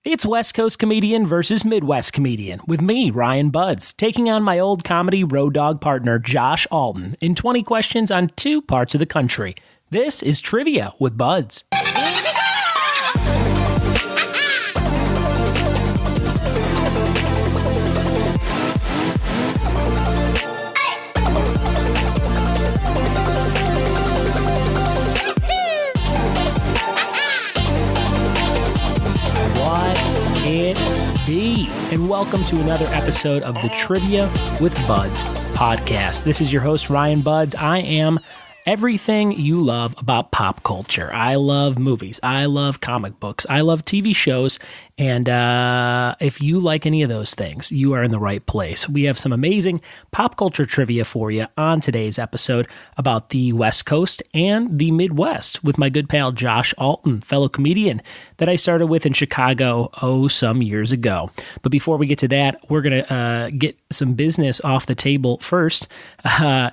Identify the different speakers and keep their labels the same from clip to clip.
Speaker 1: It's West Coast comedian versus Midwest comedian, with me, Ryan Budds, taking on my old comedy road dog partner, Josh Alton, in 20 questions on 2 parts of the country. This is Trivia with Budds. And welcome to another episode of the Trivia with Budds podcast. This is your host, Ryan Budds. I am everything you love about pop culture. I love movies. I love comic books. I love TV shows. And if you like any of those things, you are in the right place. We have some amazing pop culture trivia for you on today's episode about the West Coast and the Midwest with my good pal Josh Alton, fellow comedian that I started with in Chicago, some years ago. But before we get to that, we're going to get some business off the table first.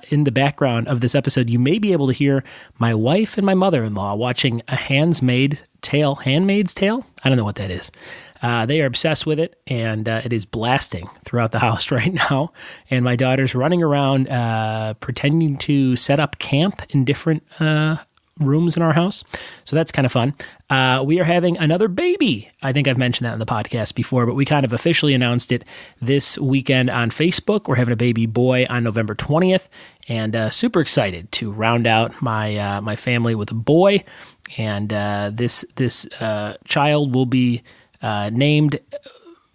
Speaker 1: In the background of this episode, you may be able to hear my wife and my mother-in-law watching a Handmaid's Tale? I don't know what that is. They are obsessed with it, and it is blasting throughout the house right now. And my daughter's running around pretending to set up camp in different rooms in our house. So that's kind of fun. We are having another baby. I think I've mentioned that in the podcast before, but we kind of officially announced it this weekend on Facebook. We're having a baby boy on November 20th, and super excited to round out my family with a boy. And this child will be named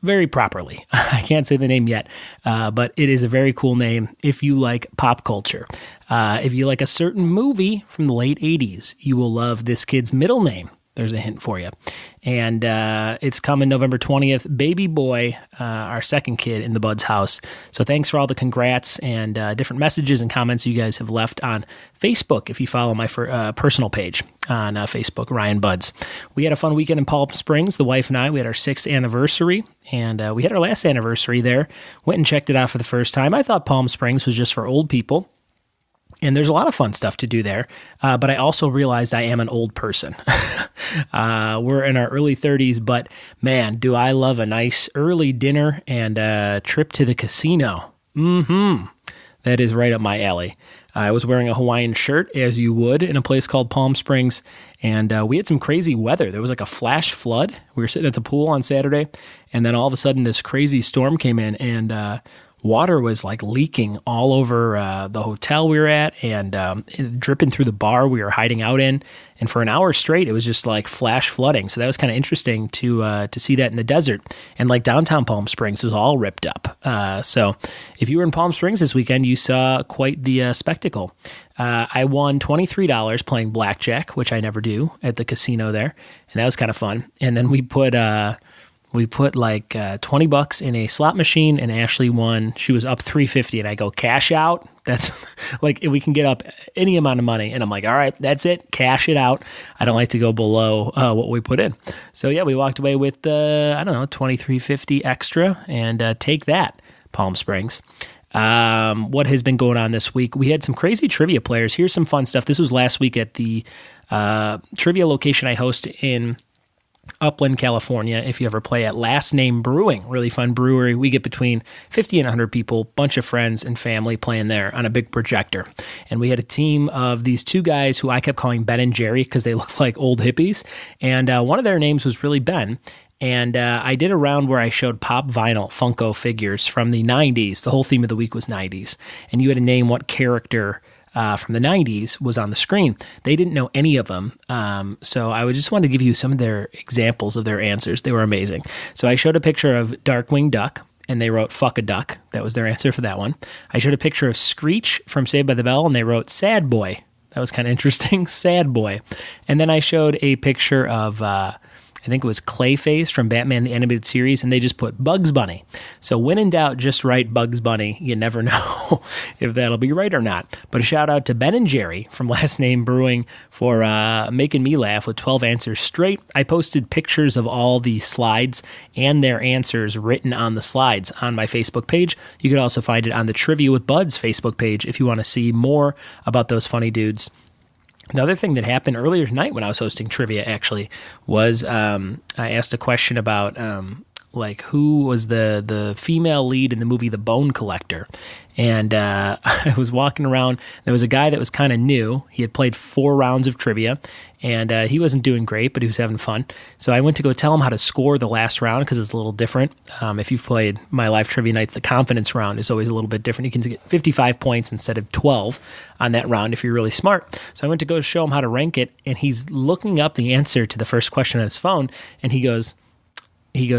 Speaker 1: very properly. I can't say the name yet, but it is a very cool name if you like pop culture. If you like a certain movie from the late 80s, you will love this kid's middle name. There's a hint for you. And it's coming November 20th. Baby boy, our second kid in the Budds house. So thanks for all the congrats and different messages and comments you guys have left on Facebook. If you follow my personal page on Facebook, Ryan Budds. We had a fun weekend in Palm Springs, the wife and I. We had our 6th anniversary. And we had our last anniversary there. Went and checked it out for the first time. I thought Palm Springs was just for old people. And there's a lot of fun stuff to do there. But I also realized I am an old person. We're in our early 30s, but man, do I love a nice early dinner and a trip to the casino. That is right up my alley. I was wearing a Hawaiian shirt, as you would, in a place called Palm Springs. And we had some crazy weather. There was like a flash flood. We were sitting at the pool on Saturday, and then all of a sudden this crazy storm came in, and water was like leaking all over the hotel we were at, and dripping through the bar we were hiding out in. And for an hour straight, it was just like flash flooding. So that was kind of interesting to see that in the desert. And like downtown Palm Springs was all ripped up. So if you were in Palm Springs this weekend, you saw quite the spectacle. I won $23 playing blackjack, which I never do at the casino there. And that was kind of fun. And then we put like $20 in a slot machine, and Ashley won. She was up $350, and I go, cash out. That's like, we can get up any amount of money. And I'm like, all right, that's it. Cash it out. I don't like to go below what we put in. So yeah, we walked away with, $23.50 extra, and take that, Palm Springs. What has been going on this week? We had some crazy trivia players. Here's some fun stuff. This was last week at the trivia location I host in Upland, California. If you ever play at Last Name Brewing, really fun brewery. We get between 50 and 100 people, bunch of friends and family playing there on a big projector. And we had a team of these 2 guys who I kept calling Ben and Jerry because they looked like old hippies. And one of their names was really Ben. And I did a round where I showed pop vinyl Funko figures from the 90s. The whole theme of the week was 90s. And you had to name what character from the 90s was on the screen. They didn't know any of them. So I just wanted to give you some of their examples of their answers. They were amazing. So I showed a picture of Darkwing Duck, and they wrote fuck a duck. That was their answer for that one. I showed a picture of Screech from Saved by the Bell, and they wrote sad boy. That was kind of interesting. Sad boy. And then I showed a picture of I think it was Clayface from Batman the Animated Series, and they just put Bugs Bunny. So when in doubt, just write Bugs Bunny. You never know if that'll be right or not. But a shout out to Ben and Jerry from Last Name Brewing for making me laugh with 12 answers straight. I posted pictures of all the slides and their answers written on the slides on my Facebook page. You can also find it on the Trivia with Budds Facebook page if you want to see more about those funny dudes. Another thing that happened earlier tonight when I was hosting trivia actually was I asked a question about like who was the female lead in the movie The Bone Collector. And I was walking around. There was a guy that was kind of new. He had played 4 rounds of trivia, and he wasn't doing great, but he was having fun. So I went to go tell him how to score the last round because it's a little different. If you've played my live trivia nights, the confidence round is always a little bit different. You can get 55 points instead of 12 on that round if you're really smart. So I went to go show him how to rank it, and he's looking up the answer to the first question on his phone, and he goes,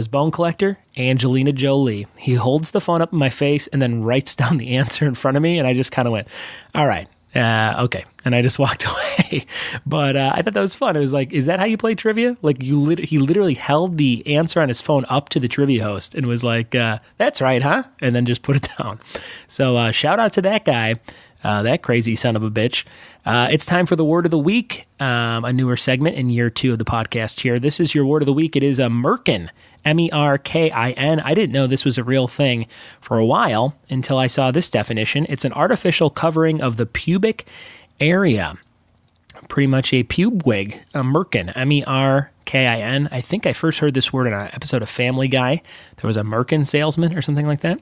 Speaker 1: Bone Collector, Angelina Jolie. He holds the phone up in my face and then writes down the answer in front of me, and I just kind of went, all right, okay. And I just walked away. But I thought that was fun. It was like, is that how you play trivia? Like he literally held the answer on his phone up to the trivia host and was like, that's right, huh? And then just put it down. So shout out to that guy. That crazy son of a bitch. It's time for the word of the week, a newer segment in year 2 of the podcast here. This is your word of the week. It is a merkin, merkin. I didn't know this was a real thing for a while until I saw this definition. It's an artificial covering of the pubic area. Pretty much a pube wig, a merkin, merkin. I think I first heard this word in an episode of Family Guy. There was a merkin salesman or something like that.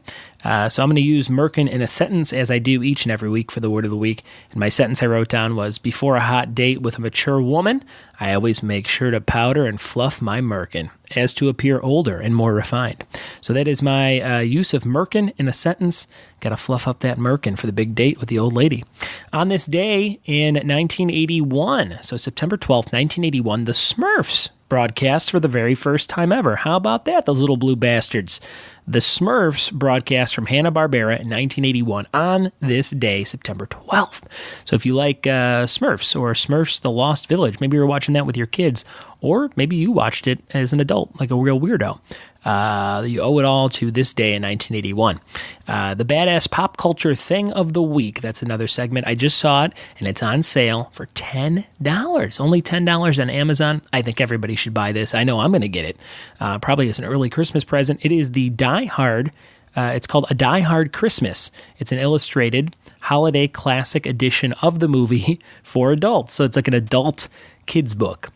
Speaker 1: So I'm going to use merkin in a sentence as I do each and every week for the word of the week. And my sentence I wrote down was, before a hot date with a mature woman, I always make sure to powder and fluff my merkin as to appear older and more refined. So that is my use of merkin in a sentence. Got to fluff up that merkin for the big date with the old lady. On this day in 1981, so September 12th, 1981, the Smurfs broadcast for the very first time ever. How about that, those little blue bastards? The Smurfs broadcast from Hanna-Barbera in 1981 on this day, September 12th. So if you like Smurfs or Smurfs The Lost Village, maybe you were watching that with your kids, or maybe you watched it as an adult, like a real weirdo. You owe it all to this day in 1981. The badass pop culture thing of the week. That's another segment. I just saw it, and it's on sale for $10. Only $10 on Amazon. I think everybody should buy this. I know I'm going to get it, probably as an early Christmas present. It is the Die Hard. It's called A Die Hard Christmas. It's an illustrated holiday classic edition of the movie for adults. So it's like an adult kids book.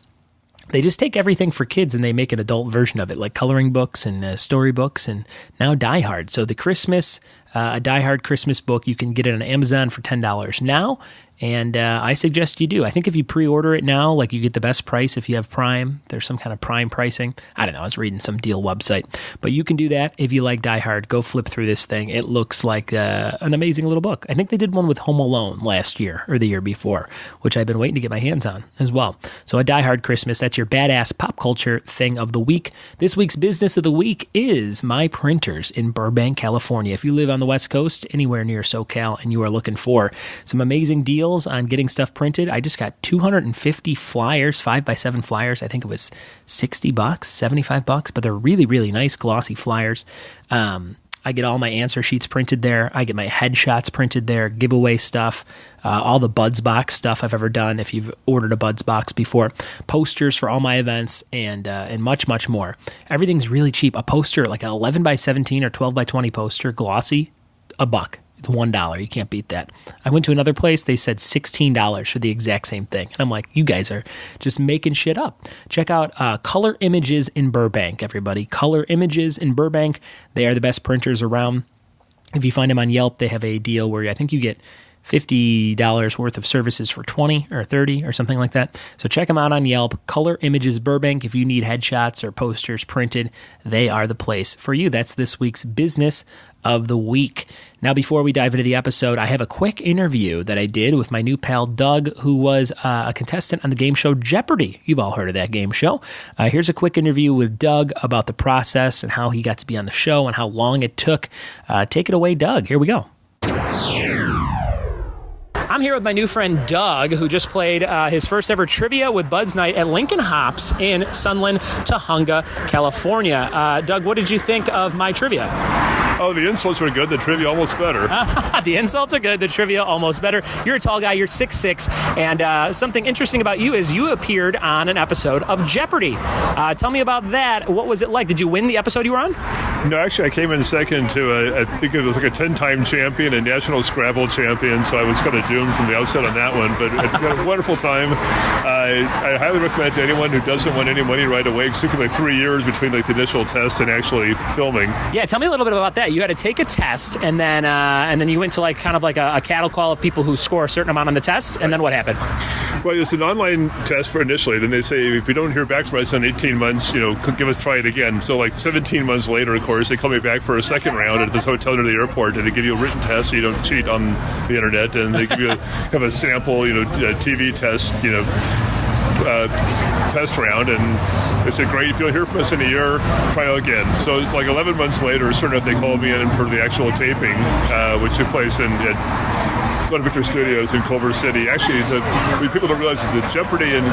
Speaker 1: They just take everything for kids and they make an adult version of it, like coloring books and storybooks, and now Die Hard. So the Christmas, a Die Hard Christmas book, you can get it on Amazon for $10 now, and I suggest you do. I think if you pre-order it now, like you get the best price if you have Prime. There's some kind of Prime pricing. I don't know. I was reading some deal website. But you can do that if you like Die Hard. Go flip through this thing. It looks like an amazing little book. I think they did one with Home Alone last year or the year before, which I've been waiting to get my hands on as well. So A Die Hard Christmas, that's your badass pop culture thing of the week. This week's business of the week is My Printers in Burbank, California. If you live on the West Coast, anywhere near SoCal, and you are looking for some amazing deals on getting stuff printed, I just got 250 flyers, 5x7 flyers. I think it was $60, $75, but they're really, really nice glossy flyers. I get all my answer sheets printed there. I get my headshots printed there, giveaway stuff, all the Buds Box stuff I've ever done if you've ordered a Buds Box before, posters for all my events, and much, much more. Everything's really cheap. A poster, like an 11x17 or 12x20 poster, glossy, $1. It's $1. You can't beat that. I went to another place. They said $16 for the exact same thing. And I'm like, you guys are just making shit up. Check out Color Images in Burbank, everybody. Color Images in Burbank. They are the best printers around. If you find them on Yelp, they have a deal where I think you get $50 worth of services for $20 or $30 or something like that. So check them out on Yelp. Color Images Burbank. If you need headshots or posters printed, they are the place for you. That's this week's business of the week. Now, before we dive into the episode, I have a quick interview that I did with my new pal Doug, who was a contestant on the game show Jeopardy! You've all heard of that game show. Here's a quick interview with Doug about the process and how he got to be on the show and how long it took. Take it away, Doug. Here we go. I'm here with my new friend Doug, who just played his first ever trivia with Buds Night at Lincoln Hops in Sunland, Tahunga, California. Doug, what did you think of my trivia?
Speaker 2: Oh, the insults were good. The trivia almost better.
Speaker 1: The insults are good. The trivia almost better. You're a tall guy. You're 6'6", and something interesting about you is you appeared on an episode of Jeopardy. Tell me about that. What was it like? Did you win the episode you were on?
Speaker 2: No, actually, I came in second to, I think it was like a 10-time champion, a national Scrabble champion, so I was kind of doomed from the outset on that one, but I had a wonderful time. I highly recommend it to anyone who doesn't want any money right away. It took like 3 years between like the initial test and actually filming.
Speaker 1: Yeah, tell me a little bit about that. You had to take a test, and then you went to like kind of like a cattle call of people who score a certain amount on the test, and then what happened?
Speaker 2: Well, it's an online test for initially. Then they say, if we don't hear back from us in 18 months, give us try it again. So like 17 months later, of course, they call me back for a second round at this hotel near the airport, and they give you a written test so you don't cheat on the internet, and they give you have a sample, TV test, test round, and they said, great, if you'll hear from us in a year, try again. So like 11 months later, sort of, they called me in for the actual taping, which took place in Sun Victor Studios in Culver City. Actually, people don't realize that the Jeopardy and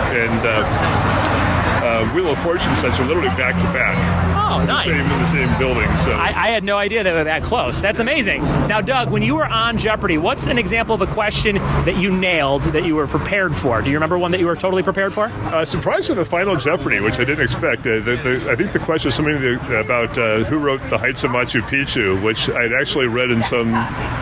Speaker 2: Wheel of Fortune sets are literally back to back.
Speaker 1: Oh, nice.
Speaker 2: In the same building. So
Speaker 1: I had no idea they were that close. That's amazing. Now, Doug, when you were on Jeopardy, what's an example of a question that you nailed that you were prepared for? Do you remember one that you were totally prepared for?
Speaker 2: Surprised with the final Jeopardy, which I didn't expect. I think the question was something about who wrote The Heights of Machu Picchu, which I'd actually read in some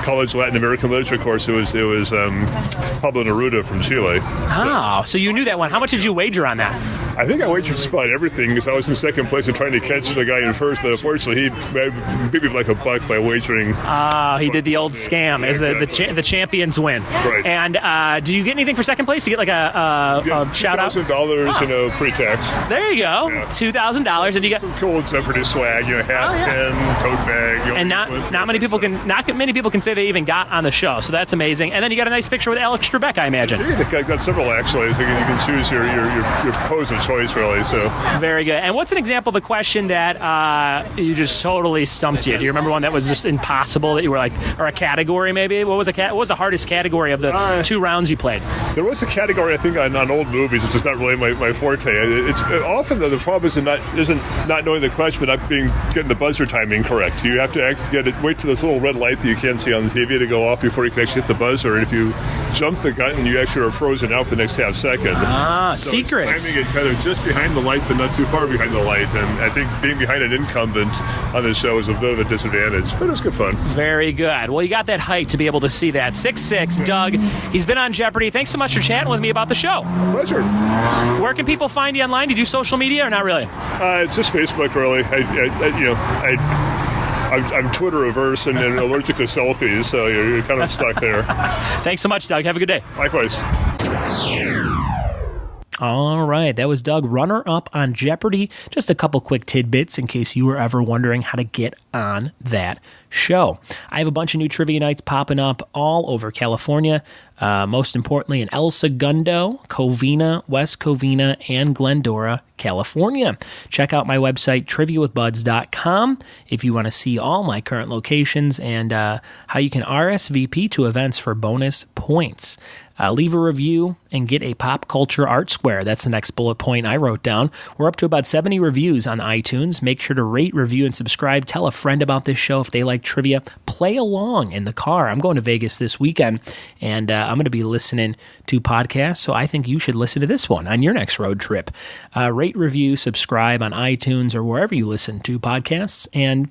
Speaker 2: college Latin American literature course. It was Pablo Neruda from Chile.
Speaker 1: Oh, so you knew that one. How much did you wager on that?
Speaker 2: I think I wagered just about everything because I was in second place and trying to catch the guy in first, but unfortunately he beat me like a buck by wagering.
Speaker 1: He did the old scam, as the champions win.
Speaker 2: Right.
Speaker 1: And do you get anything for second place? You get like a shout out?
Speaker 2: $2,000, pre-tax.
Speaker 1: There you go,
Speaker 2: yeah.
Speaker 1: $2,000, and you get
Speaker 2: some cool Jeopardy swag, hat, pen, tote bag.
Speaker 1: And not many people can say they even got on the show, so that's amazing. And then you got a nice picture with Alex Trebek, I imagine.
Speaker 2: Yeah, I got several actually. So you can choose your pose of choice, really. So
Speaker 1: very good. And what's an example of a question that you just totally stumped you? Do you remember one that was just impossible that you were like, or a category maybe? What was the hardest category of the 2 rounds you played?
Speaker 2: There was a category I think on old movies, which is not really my forte. It's often the problem isn't not knowing the question, but not getting the buzzer timing correct. You have to wait for this little red light that you can't see on the TV to go off before you can actually hit the buzzer. And if you jump the gun, you actually are frozen out for the next half second. So
Speaker 1: secrets.
Speaker 2: Timing it kind of just behind the light, but not too far behind the light. And I think being behind an incumbent on this show is a bit of a disadvantage, but it's good fun. Very
Speaker 1: good. Well, you got that height to be able to see that. 6'6", Doug. He's been on Jeopardy. Thanks so much for chatting with me about the show. Pleasure. Where can people find you online? Do you do social media or not really?
Speaker 2: Just Facebook, really. I'm Twitter averse and allergic to selfies, so you're kind of stuck there.
Speaker 1: Thanks so much, Doug. Have a good day.
Speaker 2: Likewise.
Speaker 1: All right, that was Doug, runner-up on Jeopardy. Just a couple quick tidbits in case you were ever wondering how to get on that show. I have a bunch of new trivia nights popping up all over California, most importantly in El Segundo, Covina, West Covina, and Glendora, California. Check out my website, triviawithbuds.com, if you want to see all my current locations and how you can RSVP to events for bonus points. Leave a review and get a pop culture art square. That's the next bullet point I wrote down. We're up to about 70 reviews on iTunes. Make sure to rate, review, and subscribe. Tell a friend about this show if they like trivia. Play along in the car. I'm going to Vegas this weekend, and I'm going to be listening to podcasts, so I think you should listen to this one on your next road trip. Rate, review, subscribe on iTunes or wherever you listen to podcasts, and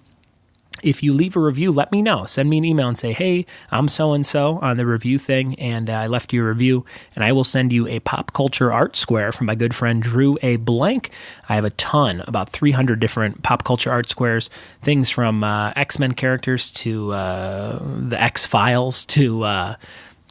Speaker 1: if you leave a review, let me know. Send me an email and say, hey, I'm so-and-so on the review thing, and I left you a review, and I will send you a pop culture art square from my good friend Drew A. Blank. I have a ton, about 300 different pop culture art squares, things from X-Men characters to the X-Files to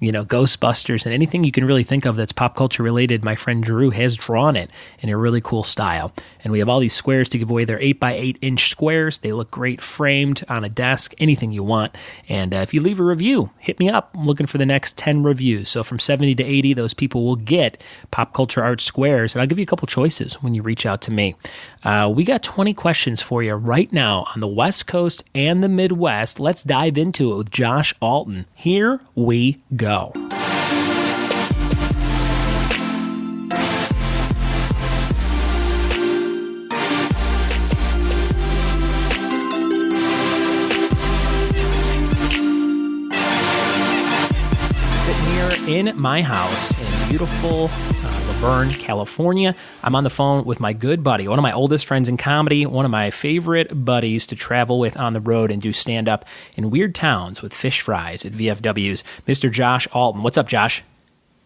Speaker 1: Ghostbusters, and anything you can really think of that's pop culture related. My friend Drew has drawn it in a really cool style. And we have all these squares to give away. They're 8x8 inch squares. They look great framed on a desk, anything you want. And if you leave a review, hit me up. I'm looking for the next 10 reviews. So from 70 to 80, those people will get pop culture art squares. And I'll give you a couple choices when you reach out to me. We got 20 questions for you right now on the West Coast and the Midwest. Let's dive into it with Josh Alton. Here we go. in my house in beautiful Laverne, California. I'm on the phone with my good buddy, one of my oldest friends in comedy, one of my favorite buddies to travel with on the road and do stand-up in weird towns with fish fries at VFWs, Mr. Josh Alton. What's up, Josh?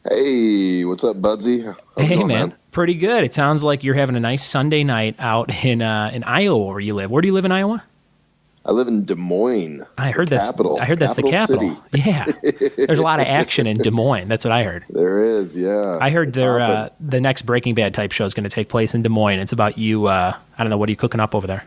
Speaker 3: Hey, what's up, Budsy?
Speaker 1: Hey, going, man. Pretty good. It sounds like you're having a nice Sunday night out in Iowa where you live. Where do you live in Iowa?
Speaker 3: I live in Des Moines.
Speaker 1: I heard that's the capital. City. Yeah. There's a lot of action in Des Moines. That's what I heard.
Speaker 3: There is, yeah.
Speaker 1: I heard the next Breaking Bad type show is going to take place in Des Moines. It's about you, I don't know, what are you cooking up over there?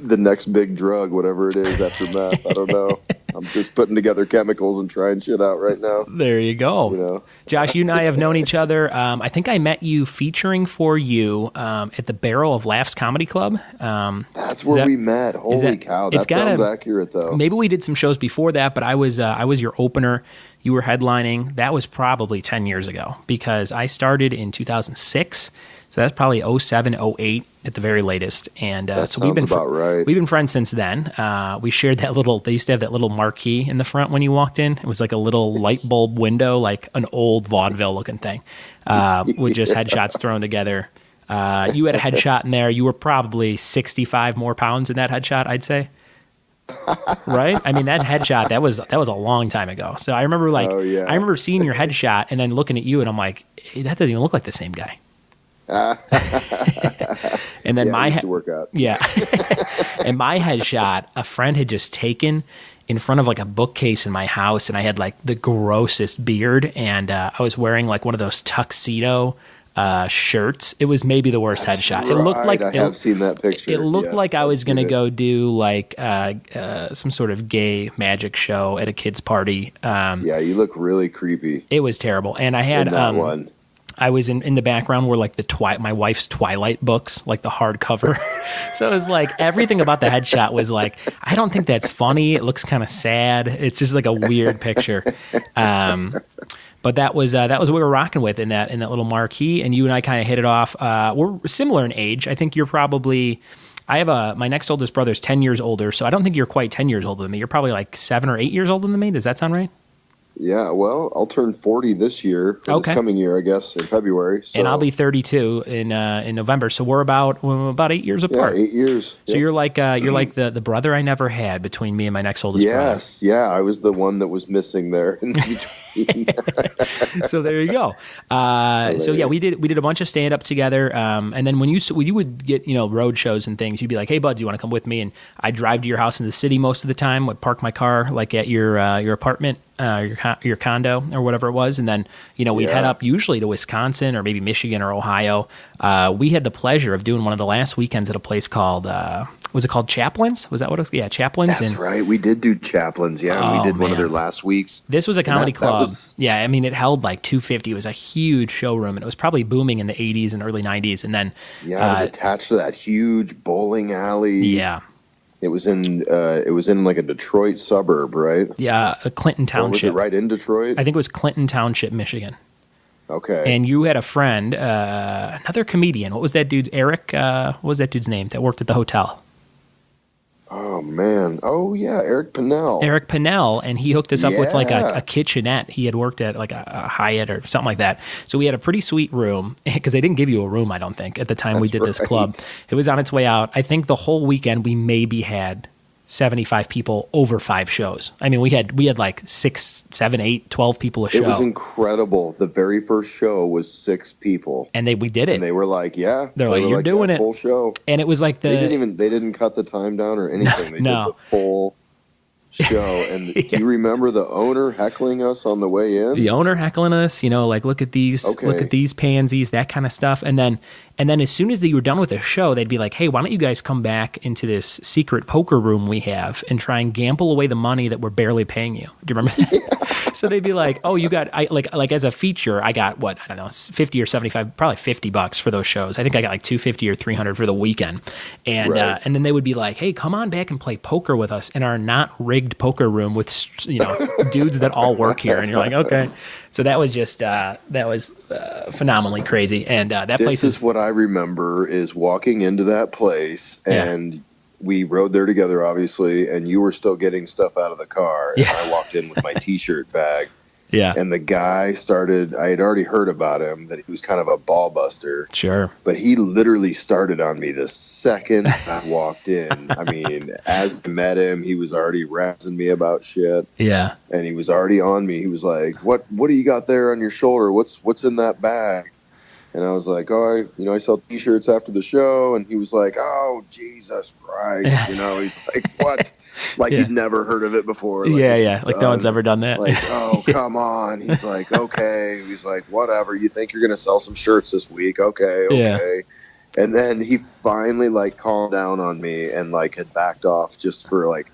Speaker 3: The next big drug, whatever it is after meth. I don't know. I'm just putting together chemicals and trying shit out right now.
Speaker 1: There you go.
Speaker 3: You know?
Speaker 1: Josh, you and I have known each other. I think I met you featuring for you at the Barrel of Laughs Comedy Club.
Speaker 3: That's where we met. Holy cow. That sounds accurate, though.
Speaker 1: Maybe we did some shows before that, but I was your opener. You were headlining. That was probably 10 years ago because I started in 2006. So that's probably 07, 08 at the very latest. And so we've been
Speaker 3: right.
Speaker 1: We've been friends since then. We shared that they used to have that little marquee in the front when you walked in. It was like a little light bulb window, like an old vaudeville looking thing with just headshots thrown together. You had a headshot in there. You were probably 65 more pounds in that headshot, I'd say. Right? I mean, that headshot, that was a long time ago. So I remember I remember seeing your headshot and then looking at you and I'm like, hey, that doesn't even look like the same guy. And then
Speaker 3: I used to work out.
Speaker 1: Yeah. And my headshot, a friend had just taken in front of like a bookcase in my house, and I had like the grossest beard, and I was wearing like one of those tuxedo shirts. It was maybe the worst headshot.
Speaker 3: Right.
Speaker 1: It looked like
Speaker 3: I have seen that picture.
Speaker 1: It looked like I was going to go do like some sort of gay magic show at a kid's party.
Speaker 3: Yeah, you look really creepy.
Speaker 1: It was terrible, and I had
Speaker 3: that one.
Speaker 1: I was in the background were like my wife's Twilight books, like the hardcover. So it was like everything about the headshot was like, I don't think that's funny. It looks kind of sad. It's just like a weird picture. But that was what we were rocking with in that little marquee. And you and I kind of hit it off. We're similar in age. I think you're probably. I have my next oldest brother is 10 years older, so I don't think you're quite 10 years older than me. You're probably like 7 or 8 years older than me. Does that sound right?
Speaker 3: Yeah, well, I'll turn 40 this year, this coming year, I guess, in February. So.
Speaker 1: And I'll be 32 in November, so we're about 8 years apart.
Speaker 3: Yeah, 8 years.
Speaker 1: So you're like the brother I never had between me and my next oldest brother.
Speaker 3: Yes, yeah, I was the one that was missing there in between.
Speaker 1: So there you go. So yeah, we did a bunch of stand up together, and then when you would get road shows and things, you'd be like, hey buds, you want to come with me? And I'd drive to your house in the city most of the time. Would park my car like at your apartment. Your condo or whatever it was, and then we'd head up usually to Wisconsin or maybe Michigan or Ohio. We had the pleasure of doing one of the last weekends at a place called was it called Chaplin's? Was that what it was? Yeah, Chaplin's.
Speaker 3: That's right. We did do Chaplin's. Yeah, we did one of their last weeks.
Speaker 1: This was a comedy club. Yeah, I mean it held like 250. It was a huge showroom, and it was probably booming in the 80s and early 90s. And then
Speaker 3: it was attached to that huge bowling alley.
Speaker 1: Yeah.
Speaker 3: It was in like a Detroit suburb, right?
Speaker 1: Yeah, Clinton Township.
Speaker 3: Or was it right in Detroit?
Speaker 1: I think it was Clinton Township, Michigan.
Speaker 3: Okay.
Speaker 1: And you had a friend, another comedian. What was that dude's? Eric. What was that dude's name that worked at the hotel?
Speaker 3: Oh man. Oh yeah, Eric Pinnell.
Speaker 1: Eric Pinnell, and he hooked us up with like a kitchenette. He had worked at like a Hyatt or something like that. So we had a pretty sweet room because they didn't give you a room, I don't think, at the time we did this club. It was on its way out. I think the whole weekend we maybe had 75 people over 5 shows. I mean, we had like 6, 7, 8, 12 people a show.
Speaker 3: It was incredible. The very first show was 6 people.
Speaker 1: And we did it.
Speaker 3: And they were like, yeah.
Speaker 1: They're like, you're doing it.
Speaker 3: Full show.
Speaker 1: And it was like
Speaker 3: they didn't cut the time down or anything. They did the full show. And do you remember the owner heckling us on the way in?
Speaker 1: The owner heckling us, like look at these pansies, that kind of stuff. And then as soon as you were done with the show, they'd be like, hey, why don't you guys come back into this secret poker room we have and try and gamble away the money that we're barely paying you? Do you remember that? Yeah. So they'd be like, oh, you got like as a feature, I got what, I don't know, 50 or 75, probably $50 for those shows. I think I got like $250 or $300 for the weekend. And and then they would be like, hey, come on back and play poker with us in our not rigged poker room with dudes that all work here. And you're like, okay. So that was just phenomenally crazy. And that place
Speaker 3: is what I remember is walking into that place and we rode there together, obviously, and you were still getting stuff out of the car. And I walked in with my T-shirt bag.
Speaker 1: Yeah.
Speaker 3: And the guy started, I had already heard about him, that he was kind of a ball buster.
Speaker 1: Sure.
Speaker 3: But he literally started on me the second I walked in. I mean, as I met him, he was already razzing me about shit.
Speaker 1: Yeah.
Speaker 3: And he was already on me. He was like, what do you got there on your shoulder? What's in that bag? And I was like, I sell T-shirts after the show. And he was like, oh, Jesus Christ. He's like, what? Like he'd never heard of it before. Like,
Speaker 1: Like no one's ever done that.
Speaker 3: Like, oh, come on. He's like, okay. He's like, whatever. You think you're going to sell some shirts this week? Okay. Yeah. And then he finally like calmed down on me and like had backed off just for like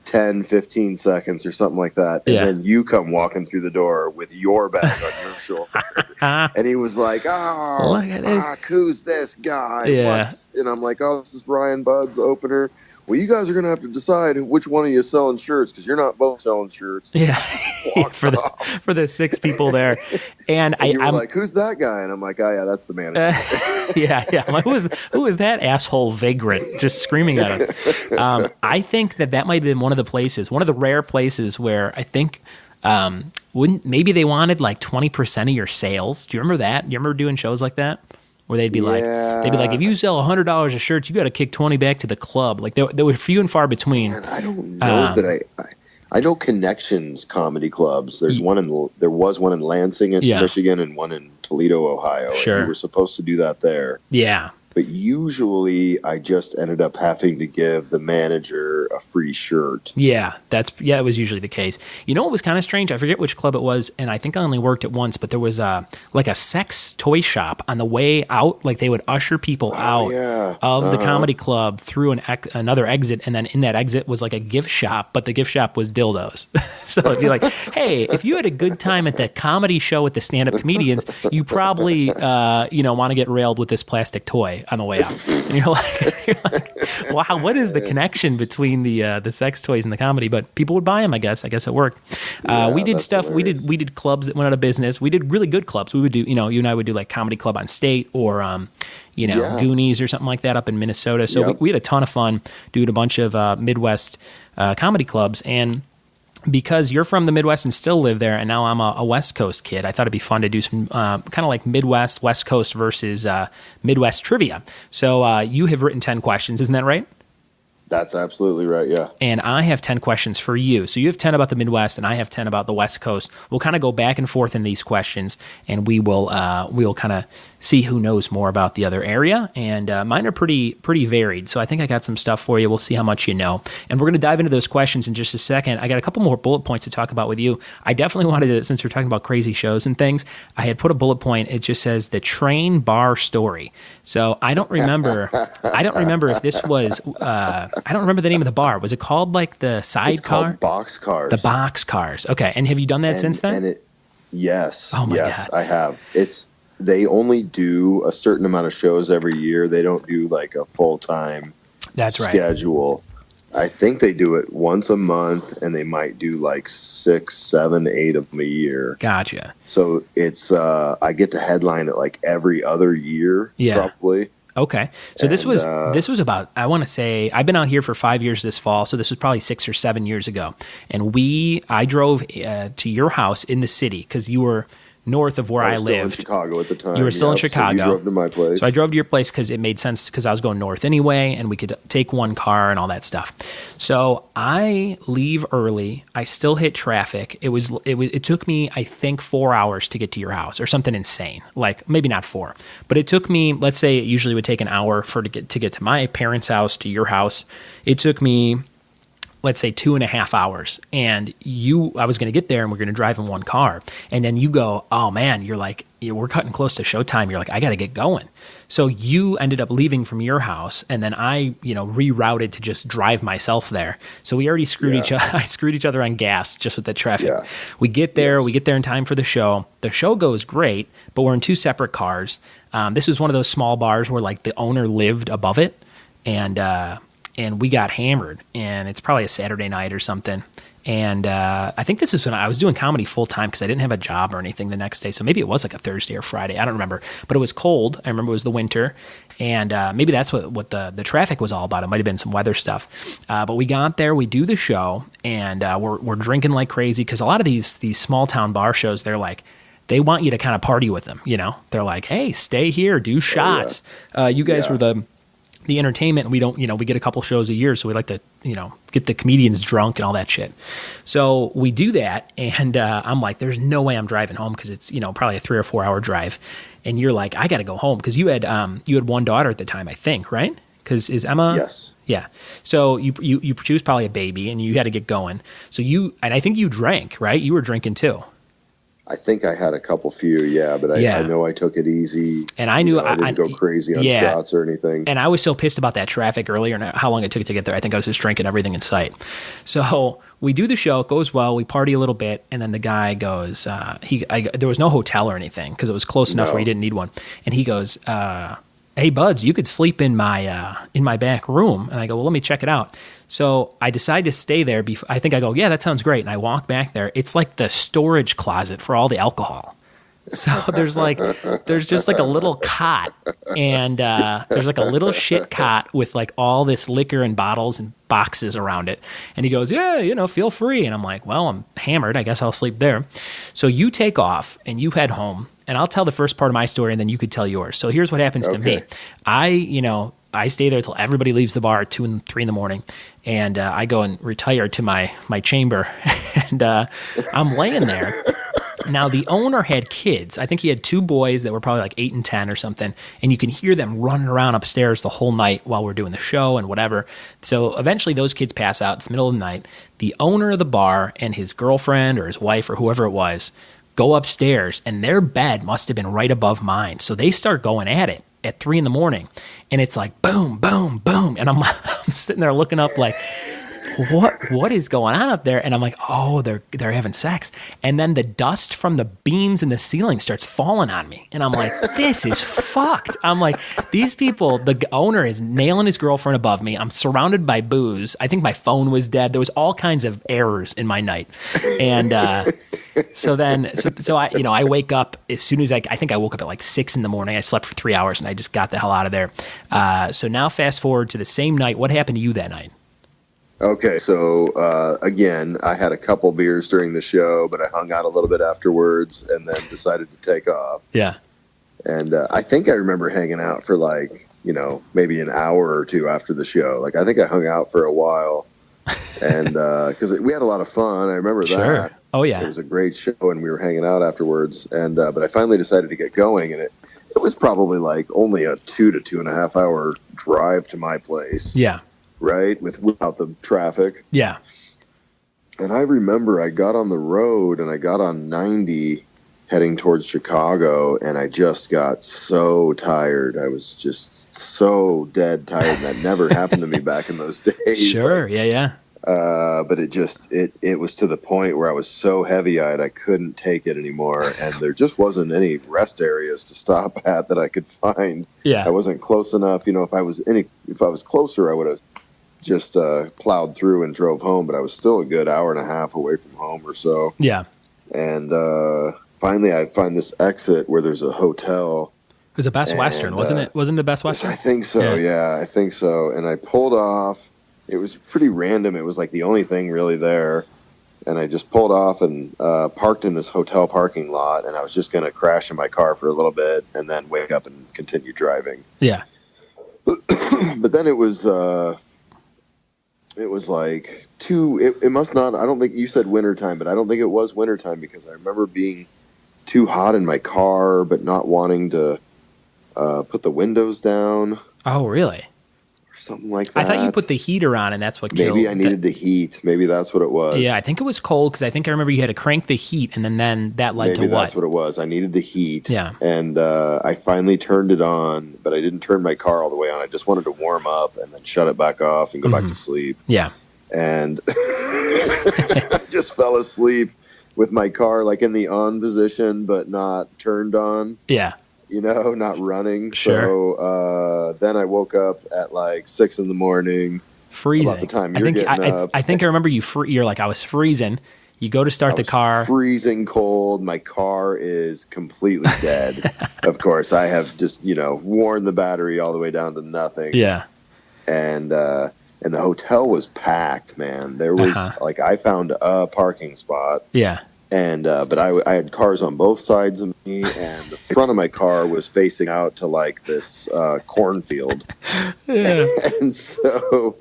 Speaker 3: 10, 15 seconds or something like that. And then you come walking through the door with your bag on your shoulder. And he was like, oh, fuck, who's this guy?
Speaker 1: Yeah.
Speaker 3: And I'm like, oh, this is Ryan Budds, the opener. Well, you guys are going to have to decide which one of you is selling shirts because you're not both selling shirts.
Speaker 1: Yeah, for the 6 people there. And
Speaker 3: I'm like, who's that guy? And I'm like, oh, yeah, that's the manager.
Speaker 1: Yeah. I'm like, who is that asshole vagrant just screaming at us? I think that might have been one of the rare places where I think maybe they wanted like 20% of your sales. Do you remember that? You remember doing shows like that? Where they'd be like, if you sell $100 of shirts, you got to kick 20 back to the club. Like they were few and far between.
Speaker 3: Man, I don't know that I know Connections comedy clubs. There was one in Lansing, Michigan, and one in Toledo, Ohio.
Speaker 1: Sure,
Speaker 3: and we were supposed to do that there.
Speaker 1: Yeah.
Speaker 3: But usually I just ended up having to give the manager a free shirt.
Speaker 1: Yeah, it was usually the case. You know what was kind of strange? I forget which club it was, and I think I only worked it once, but there was like a sex toy shop on the way out. Like they would usher people out of the comedy club through another exit, and then in that exit was like a gift shop, but the gift shop was dildos. So it'd be like, hey, if you had a good time at the comedy show with the stand-up comedians, you probably want to get railed with this plastic toy on the way out. And you're like, wow, what is the connection between the sex toys and the comedy? But people would buy them, I guess. It worked. We did stuff.
Speaker 3: Hilarious.
Speaker 1: We did clubs that went out of business. We did really good clubs. We would do, you and I would do like Comedy Club on State or Goonies or something like that up in Minnesota. So we had a ton of fun doing a bunch of Midwest comedy clubs. And because you're from the Midwest and still live there, and now I'm a West Coast kid, I thought it'd be fun to do some kind of like Midwest, West Coast versus Midwest trivia. So you have written 10 questions, isn't that right?
Speaker 3: That's absolutely right, yeah.
Speaker 1: And I have 10 questions for you. So you have 10 about the Midwest, and I have 10 about the West Coast. We'll kind of go back and forth in these questions, and we'll kind of see who knows more about the other area. And mine are pretty varied. So I think I got some stuff for you. We'll see how much you know. And we're going to dive into those questions in just a second. I got a couple more bullet points to talk about with you. I definitely wanted to, since we're talking about crazy shows and things, I had put a bullet point. It just says the train bar story. So I don't remember if this was, I don't remember the name of the bar. Was it called like the Sidecar?
Speaker 3: It's called Boxcars.
Speaker 1: The Boxcars. Okay. And have you done that since then?
Speaker 3: Yes.
Speaker 1: Oh my God.
Speaker 3: I have. They only do a certain amount of shows every year. They don't do like a full-time schedule. I think they do it once a month, and they might do like 6, 7, 8 of them a year.
Speaker 1: Gotcha.
Speaker 3: So it's I get to headline it like every other year, probably.
Speaker 1: Okay. So this was about, I want to say, I've been out here for 5 years this fall, so this was probably 6 or 7 years ago. And I drove to your house in the city because you were north of where I lived.
Speaker 3: I was still in Chicago at the time.
Speaker 1: You were still in Chicago.
Speaker 3: So you drove to my place.
Speaker 1: So I drove to your place because it made sense because I was going north anyway, and we could take one car and all that stuff. So I leave early. I still hit traffic. It took me, I think, 4 hours to get to your house or something insane. Like maybe not 4, but it took me, let's say it usually would take an hour to get to my parents' house, to your house. It took me, let's say 2.5 hours, and I was going to get there and we're going to drive in one car. And then you go, oh man, you're like, we're cutting close to showtime. You're like, I got to get going. So you ended up leaving from your house, and then I, rerouted to just drive myself there. So we already screwed each other. I screwed each other on gas just with the traffic. Yeah. We get there in time for the show. The show goes great, but we're in 2 separate cars. This was one of those small bars where like the owner lived above it, and we got hammered, and it's probably a Saturday night or something. And I think this is when I was doing comedy full time because I didn't have a job or anything the next day. So maybe it was like a Thursday or Friday. I don't remember. But it was cold. I remember it was the winter. And maybe that's what the traffic was all about. It might have been some weather stuff. But we got there. We do the show. And we're drinking like crazy because a lot of these small town bar shows, they're like, they want you to kind of party with them, you know? They're like, hey, stay here, do shots. You guys were the entertainment, and we don't, we get a couple shows a year, so we like to, get the comedians drunk and all that shit. So we do that, and I'm like, there's no way I'm driving home because it's, probably a 3 or 4 hour drive. And you're like, I got to go home because you had one daughter at the time, I think, right? Because is Emma?
Speaker 3: Yes.
Speaker 1: Yeah. So you produced probably a baby, and you had to get going. So and I think you drank, right? You were drinking too.
Speaker 3: I think I had a couple few, but I know I took it easy. And I knew I didn't go crazy on shots or anything.
Speaker 1: And I was so pissed about that traffic earlier and how long it took to get there. I think I was just drinking everything in sight. So we do the show, it goes well, we party a little bit, and then the guy goes, there was no hotel or anything because it was close enough where he didn't need one. And he goes, hey, Buds, you could sleep in my back room. And I go, well, let me check it out. So I decide to stay there. I think I go, yeah, that sounds great. And I walk back there. It's like the storage closet for all the alcohol. So there's just like a little cot, and there's like a little shit cot with like all this liquor and bottles and boxes around it. And he goes, yeah, feel free. And I'm like, well, I'm hammered. I guess I'll sleep there. So you take off and you head home, and I'll tell the first part of my story, and then you could tell yours. So here's what happens to me. I stay there till everybody leaves the bar at 2 and 3 in the morning, and I go and retire to my chamber, and I'm laying there. Now, the owner had kids. I think he had 2 boys that were probably like 8 and 10 or something, and you can hear them running around upstairs the whole night while we're doing the show and whatever. So eventually those kids pass out. It's the middle of the night. The owner of the bar and his girlfriend or his wife or whoever it was go upstairs, and their bed must have been right above mine. So they start going at it at 3 in the morning, and it's like boom, boom, boom. And I'm sitting there looking up like, what is going on up there? And I'm like, oh, they're having sex. And then the dust from the beams in the ceiling starts falling on me. And I'm like, this is fucked. I'm like, these people, the owner is nailing his girlfriend above me. I'm surrounded by booze. I think my phone was dead. There was all kinds of errors in my night. And so I wake up as soon as I think I woke up at like 6 in the morning. I slept for 3 hours and I just got the hell out of there. So now fast forward to the same night. What happened to you that night?
Speaker 3: Okay, so again, I had a couple beers during the show, but I hung out a little bit afterwards and then decided to take off.
Speaker 1: Yeah.
Speaker 3: And I think I remember hanging out for like, maybe an hour or 2 after the show. Like, I think I hung out for a while, and because we had a lot of fun. I remember that.
Speaker 1: Oh, yeah.
Speaker 3: It was a great show, and we were hanging out afterwards. And but I finally decided to get going, and it was probably like only a 2 to 2.5 hour drive to my place.
Speaker 1: Yeah.
Speaker 3: Right? Without the traffic.
Speaker 1: Yeah.
Speaker 3: And I remember I got on the road and I got on 90 heading towards Chicago, and I just got so tired. I was just so dead tired, and that never happened to me back in those days.
Speaker 1: Sure. Yeah.
Speaker 3: But it was to the point where I was so heavy-eyed I couldn't take it anymore, and there just wasn't any rest areas to stop at that I could find.
Speaker 1: Yeah.
Speaker 3: I wasn't close enough. If I was closer, I would have just plowed through and drove home, but I was still a good hour and a half away from home or so.
Speaker 1: Yeah.
Speaker 3: And finally I find this exit where there's a hotel.
Speaker 1: It was a Best Western, wasn't it? Wasn't it a Best Western?
Speaker 3: I think so, yeah, I think so. And I pulled off. It was pretty random. It was like the only thing really there. And I just pulled off and parked in this hotel parking lot, and I was just going to crash in my car for a little bit and then wake up and continue driving.
Speaker 1: Yeah.
Speaker 3: But then it was like it must not, I don't think you said wintertime, but I don't think it was wintertime because I remember being too hot in my car, but not wanting to put the windows down.
Speaker 1: Oh, really?
Speaker 3: Or something like that.
Speaker 1: I thought you put the heater on and that's what killed.
Speaker 3: Maybe I needed the heat. Maybe that's what it was.
Speaker 1: Yeah, I think it was cold because I think I remember you had to crank the heat and then that led to what?
Speaker 3: Maybe that's what it was. I needed the heat.
Speaker 1: Yeah.
Speaker 3: And I finally turned it on, but I didn't turn my car all the way on. I just wanted to warm up and then shut it back off and go back to sleep.
Speaker 1: Yeah.
Speaker 3: And I just fell asleep with my car like in the on position, but not turned on.
Speaker 1: Yeah.
Speaker 3: Not running.
Speaker 1: Sure.
Speaker 3: So then I woke up at like 6 in the morning
Speaker 1: Freezing.
Speaker 3: About the time you're getting up.
Speaker 1: I think I remember you're like, I was freezing. You go to start the car.
Speaker 3: Freezing cold. My car is completely dead. Of course, I have just, worn the battery all the way down to nothing.
Speaker 1: Yeah.
Speaker 3: And the hotel was packed, man. There was I found a parking spot.
Speaker 1: Yeah.
Speaker 3: And but I had cars on both sides of me, and the front of my car was facing out to like this cornfield.
Speaker 1: Yeah.
Speaker 3: And so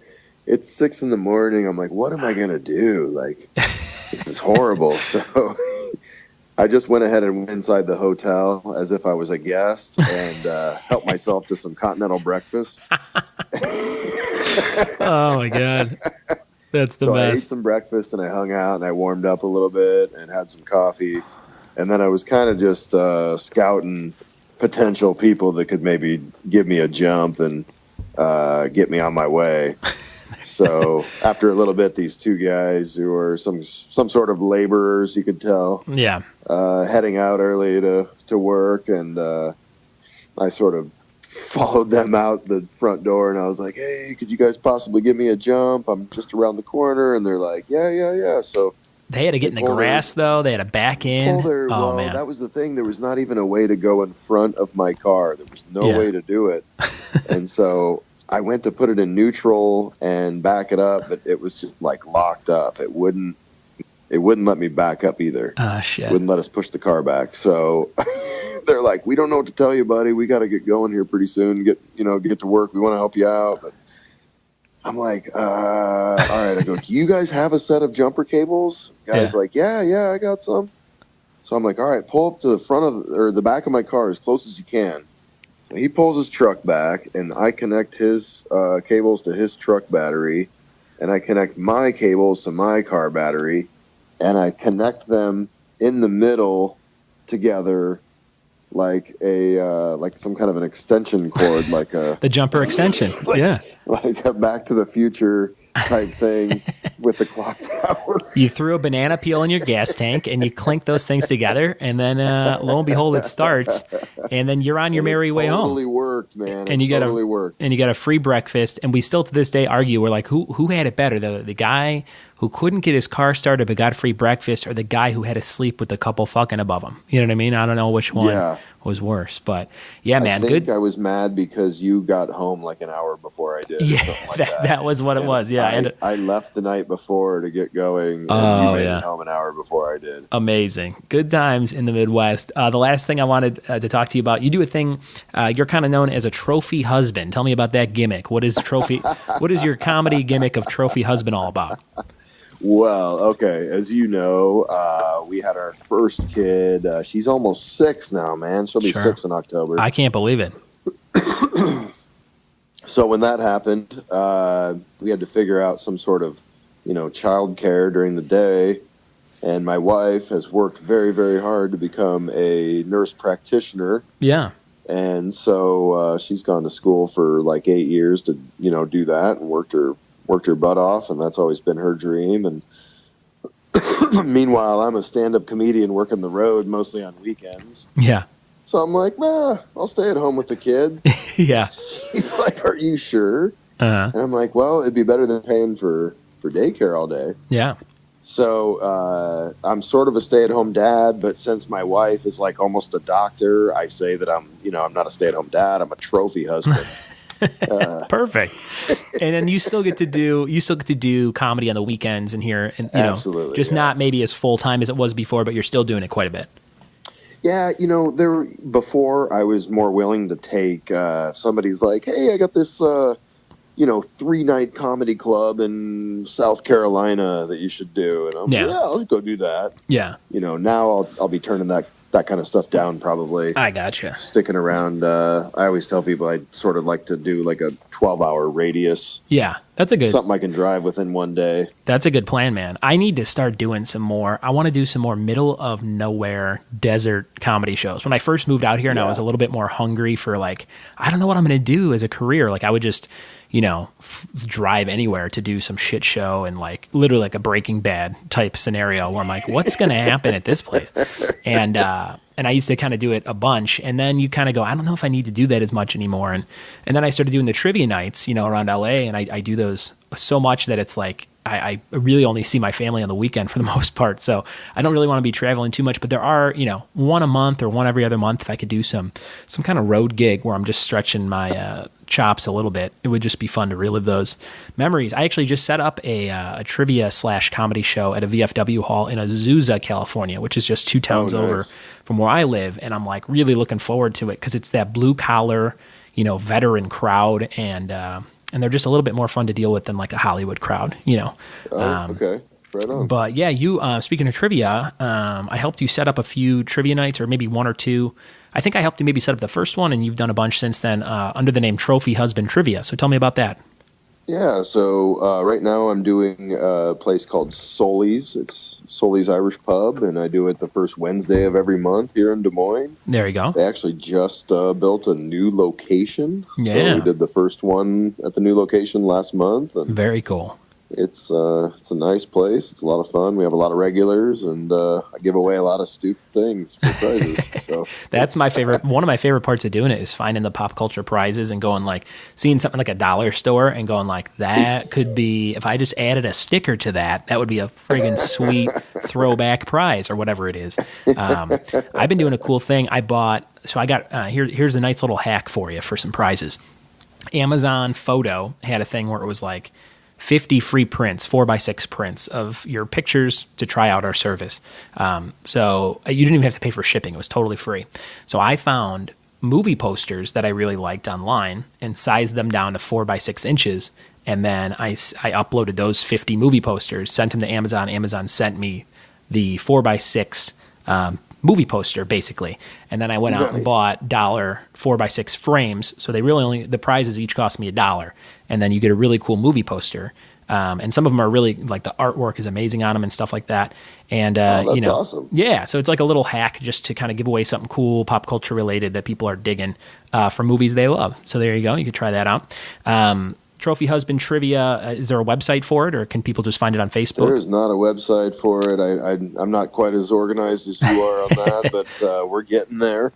Speaker 3: it's 6 a.m. I'm like, what am I gonna do? Like, this is horrible. So I just went ahead and went inside the hotel as if I was a guest and helped myself to some continental breakfast.
Speaker 1: Oh my God. That's the best.
Speaker 3: I ate some breakfast and I hung out and I warmed up a little bit and had some coffee. And then I was kind of just scouting potential people that could maybe give me a jump and get me on my way. So after a little bit, these two guys who were some sort of laborers, you could tell, heading out early to work, and I sort of followed them out the front door, and I was like, hey, could you guys possibly give me a jump? I'm just around the corner. And they're like, yeah. So
Speaker 1: they had to get in the grass, though. They had to back in.
Speaker 3: Well, man, that was the thing. There was not even a way to go in front of my car. There was no way to do it. And so I went to put it in neutral and back it up, but it was just like locked up. It wouldn't let me back up either.
Speaker 1: Oh, shit.
Speaker 3: Wouldn't let us push the car back. So they're like, we don't know what to tell you, buddy. We got to get going here pretty soon. Get to work. We want to help you out. But I'm like, all right. I go, do you guys have a set of jumper cables? Guy's like, yeah, I got some. So I'm like, all right, pull up to the front or the back of my car as close as you can. So he pulls his truck back, and I connect his cables to his truck battery, and I connect my cables to my car battery, and I connect them in the middle together like some kind of an extension cord, like a
Speaker 1: the jumper extension,
Speaker 3: like a Back to the Future type thing with the clock tower.
Speaker 1: You threw a banana peel in your gas tank, and you clink those things together, and then lo and behold, it starts, and then you're on your merry way home.
Speaker 3: Totally worked, man.
Speaker 1: And you
Speaker 3: worked.
Speaker 1: And you got a free breakfast. And we still to this day argue. We're like, who had it better, the guy who couldn't get his car started but got free breakfast, or the guy who had to sleep with a couple fucking above him? You know what I mean? I don't know which one was worse, but man,
Speaker 3: I think I was mad because you got home like an hour before I did.
Speaker 1: Yeah, that was what it was. Yeah,
Speaker 3: I left the night before to get going. And you made it home an hour before I did.
Speaker 1: Amazing, good times in the Midwest. The last thing I wanted to talk to you about, you do a thing. You're kind of known as a trophy husband. Tell me about that gimmick. What is trophy? What is your comedy gimmick of trophy husband all about?
Speaker 3: Well, okay, as you know, we had our first kid. She's almost 6 now, man. She'll be 6 in October.
Speaker 1: I can't believe it.
Speaker 3: So when that happened, we had to figure out some sort of, child care during the day. And my wife has worked very, very hard to become a nurse practitioner. Yeah. And so she's gone to school for like 8 years to, do that, and worked her butt off, and that's always been her dream. And meanwhile, I'm a stand-up comedian working the road mostly on weekends. Yeah. So I'm like, I'll stay at home with the kid. Yeah. She's like, are you sure? And I'm like, well, it'd be better than paying for daycare all day. Yeah. So I'm sort of a stay-at-home dad, but since my wife is like almost a doctor, I say that I'm not a stay-at-home dad. I'm a trophy husband.
Speaker 1: Perfect. And then you still get to do comedy on the weekends and here, and
Speaker 3: absolutely,
Speaker 1: just not maybe as full time as it was before, but you're still doing it quite a bit.
Speaker 3: Yeah, before I was more willing to take somebody's like, hey, I got this 3-night comedy club in South Carolina that you should do, and I'm like, I'll go do that. Yeah. Now I'll be turning that kind of stuff down probably. I gotcha. Sticking around. I always tell people I'd sort of like to do like a 12-hour radius. Yeah, that's something I can drive within one day. That's a good plan, man. I need to start doing some more. I want to do some more middle of nowhere desert comedy shows. When I first moved out here and I was a little bit more hungry for like, I don't know what I'm going to do as a career. Like I would just
Speaker 1: drive anywhere to do some shit show and like literally like a Breaking Bad type scenario where I'm like, what's going to happen at this place? And I used to kind of do it a bunch, and then you kind of go, I don't know if I need to do that as much anymore. And then I started doing the trivia nights, around LA, and I do those so much that it's like, I really only see my family on the weekend for the most part. So I don't really want to be traveling too much, but there are, one a month or one every other month. If I could do some kind of road gig where I'm just stretching my chops a little bit, it would just be fun to relive those memories. I actually just set up a trivia / comedy show at a VFW hall in Azusa, California, which is just 2 towns over from where I live. And I'm like really looking forward to it because it's that blue collar, veteran crowd, and they're just a little bit more fun to deal with than like a Hollywood crowd,
Speaker 3: Okay. Right on.
Speaker 1: But yeah, you, speaking of trivia, I helped you set up a few trivia nights, or maybe 1 or 2. I think I helped you maybe set up the first one, and you've done a bunch since then under the name Trophy Husband Trivia. So tell me about that.
Speaker 3: Yeah, so right now I'm doing a place called Soli's. It's Soli's Irish Pub, and I do it the first Wednesday of every month here in Des Moines.
Speaker 1: There you go.
Speaker 3: They actually just built a new location.
Speaker 1: Yeah.
Speaker 3: So we did the first one at the new location last month. And
Speaker 1: very cool.
Speaker 3: It's a nice place. It's a lot of fun. We have a lot of regulars, and I give away a lot of stupid things for prizes. So
Speaker 1: that's my favorite. One of my favorite parts of doing it is finding the pop culture prizes and going like seeing something like a dollar store and going like, that could be, if I just added a sticker to that would be a friggin' sweet throwback prize or whatever it is. I've been doing a cool thing. I got here's a nice little hack for you for some prizes. Amazon Photo had a thing where it was like 50 free prints, 4x6 prints of your pictures to try out our service. So you didn't even have to pay for shipping. It was totally free. So I found movie posters that I really liked online and sized them down to 4x6 inches. And then I uploaded those 50 movie posters, sent them to Amazon. Amazon sent me the 4x6 movie poster, basically. And then I went out and bought $1 4x6 frames. So they really the prizes each cost me $1. And then you get a really cool movie poster. And some of them are really, like, the artwork is amazing on them and stuff like that. And,
Speaker 3: that's awesome.
Speaker 1: Yeah, so it's like a little hack just to kind of give away something cool, pop culture related that people are digging for movies they love. So there you go. You could try that out. Trophy Husband Trivia, is there a website for it, or can people just find it on Facebook?
Speaker 3: There's not a website for it. I'm not quite as organized as you are on that, but we're getting there.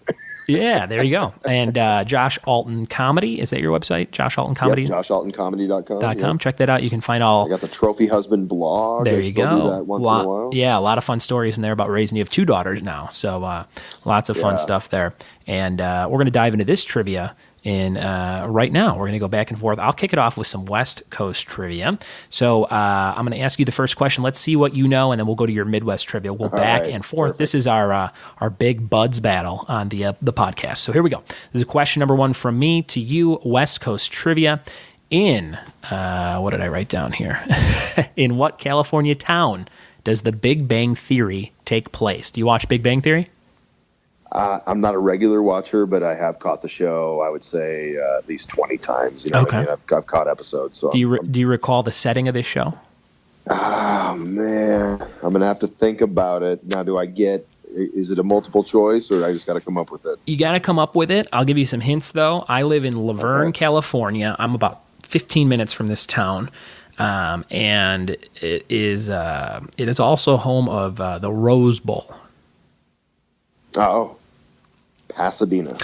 Speaker 1: Yeah, there you go. And Josh Alton Comedy, is that your website? Josh Alton Comedy?
Speaker 3: Yep, JoshAltonComedy.com.
Speaker 1: Yep. Check that out. You can find all.
Speaker 3: I got the Trophy Husband blog.
Speaker 1: There you go.
Speaker 3: Do that once in a while.
Speaker 1: Yeah, a lot of fun stories in there about raising. You have 2 daughters now, so lots of fun stuff there. And we're going to dive into this trivia right now. We're going to go back and forth. I'll kick it off with some West Coast trivia. So I'm going to ask you the first question. Let's see what you know, and then we'll go to your Midwest trivia. We'll go back and forth. Perfect. This is our big buds battle on the podcast. So here we go. This is question number 1 from me to you, West Coast trivia. In, what did I write down here? In what California town does the Big Bang Theory take place? Do you watch Big Bang Theory?
Speaker 3: I'm not a regular watcher, but I have caught the show, I would say, at least 20 times. You know what I mean? I've caught episodes. So do
Speaker 1: you recall the setting of this show?
Speaker 3: Oh, man. I'm going to have to think about it. Now, is it a multiple choice, or I just got to come up with it?
Speaker 1: You got to come up with it. I'll give you some hints, though. I live in Laverne, California. I'm about 15 minutes from this town. And it is also home of the Rose Bowl.
Speaker 3: Oh,
Speaker 1: Pasadena,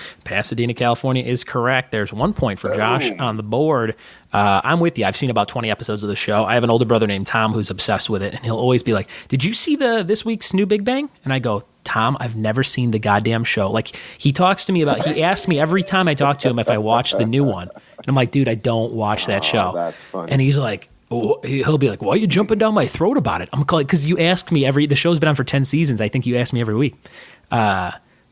Speaker 1: California is correct. There's 1 point for Josh on the board. I'm with you. I've seen about 20 episodes of the show. I have an older brother named Tom who's obsessed with it, and he'll always be like, "Did you see this week's new Big Bang?" And I go, "Tom, I've never seen the goddamn show." Like, he talks to me about, he asks me every time I talk to him if I watch the new one. And I'm like, "Dude, I don't watch that show."
Speaker 3: That's funny.
Speaker 1: And he's like, he'll be like, "Why are you jumping down my throat about it?" I'm like, "Because you asked me the show's been on for 10 seasons. I think you ask me every week."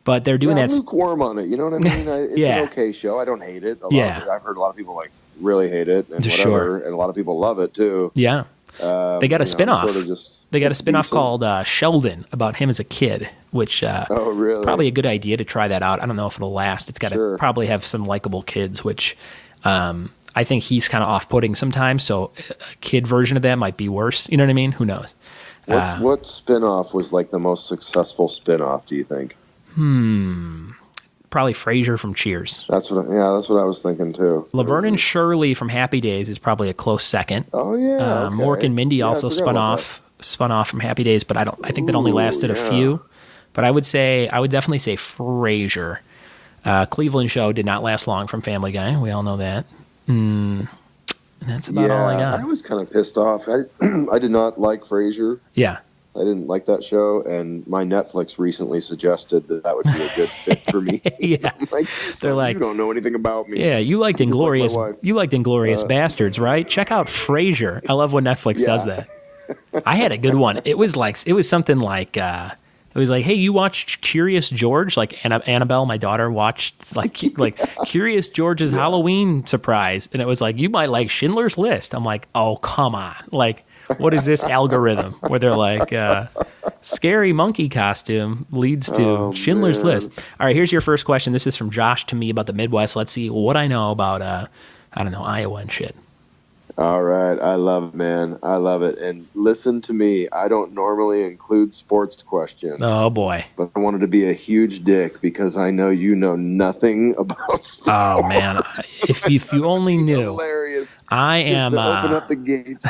Speaker 1: But they're doing that.
Speaker 3: I'm lukewarm on it. You know what I mean? It's an okay show. I don't hate it. I've heard a lot of people really hate it, and whatever, and a lot of people love it too.
Speaker 1: Yeah. They got a spinoff. They got a spinoff called Sheldon about him as a kid, which
Speaker 3: really?
Speaker 1: Probably a good idea to try that out. I don't know if it'll last. It's got to probably have some likable kids, which I think he's kind of off-putting sometimes. So a kid version of that might be worse. You know what I mean? Who knows?
Speaker 3: What spinoff was like the most successful spinoff, do you think?
Speaker 1: probably Frasier from Cheers.
Speaker 3: That's what I was thinking too.
Speaker 1: Laverne and Shirley from Happy Days is probably a close second.
Speaker 3: Oh yeah. Okay.
Speaker 1: Mork and Mindy also spun off from Happy Days, but I think that only lasted a few. But I would definitely say Frasier. Cleveland Show did not last long from Family Guy. We all know that. And that's about all I got.
Speaker 3: I was kind of pissed off. I did not like Frasier.
Speaker 1: Yeah.
Speaker 3: I didn't like that show, and my Netflix recently suggested that would be a good fit for me.
Speaker 1: Yeah. They're like,
Speaker 3: you don't know anything about me.
Speaker 1: Yeah, you liked Inglorious Bastards, right? Check out Frasier. I love when Netflix does that. I had a good one. It was something like it was like, hey, you watched Curious George? Like Annabelle, my daughter, watched like Curious George's Halloween surprise, and it was like, you might like Schindler's List. I'm like, oh, come on, like. What is this algorithm where they're like, scary monkey costume leads to Schindler's List? All right, here's your first question. This is from Josh to me about the Midwest. Let's see what I know about, Iowa and shit.
Speaker 3: All right. I love it, man. I love it. And listen to me. I don't normally include sports questions.
Speaker 1: Oh, boy.
Speaker 3: But I wanted to be a huge dick because I know you know nothing about sports.
Speaker 1: Oh, man. If you only knew.
Speaker 3: Hilarious.
Speaker 1: I am...
Speaker 3: open up the gates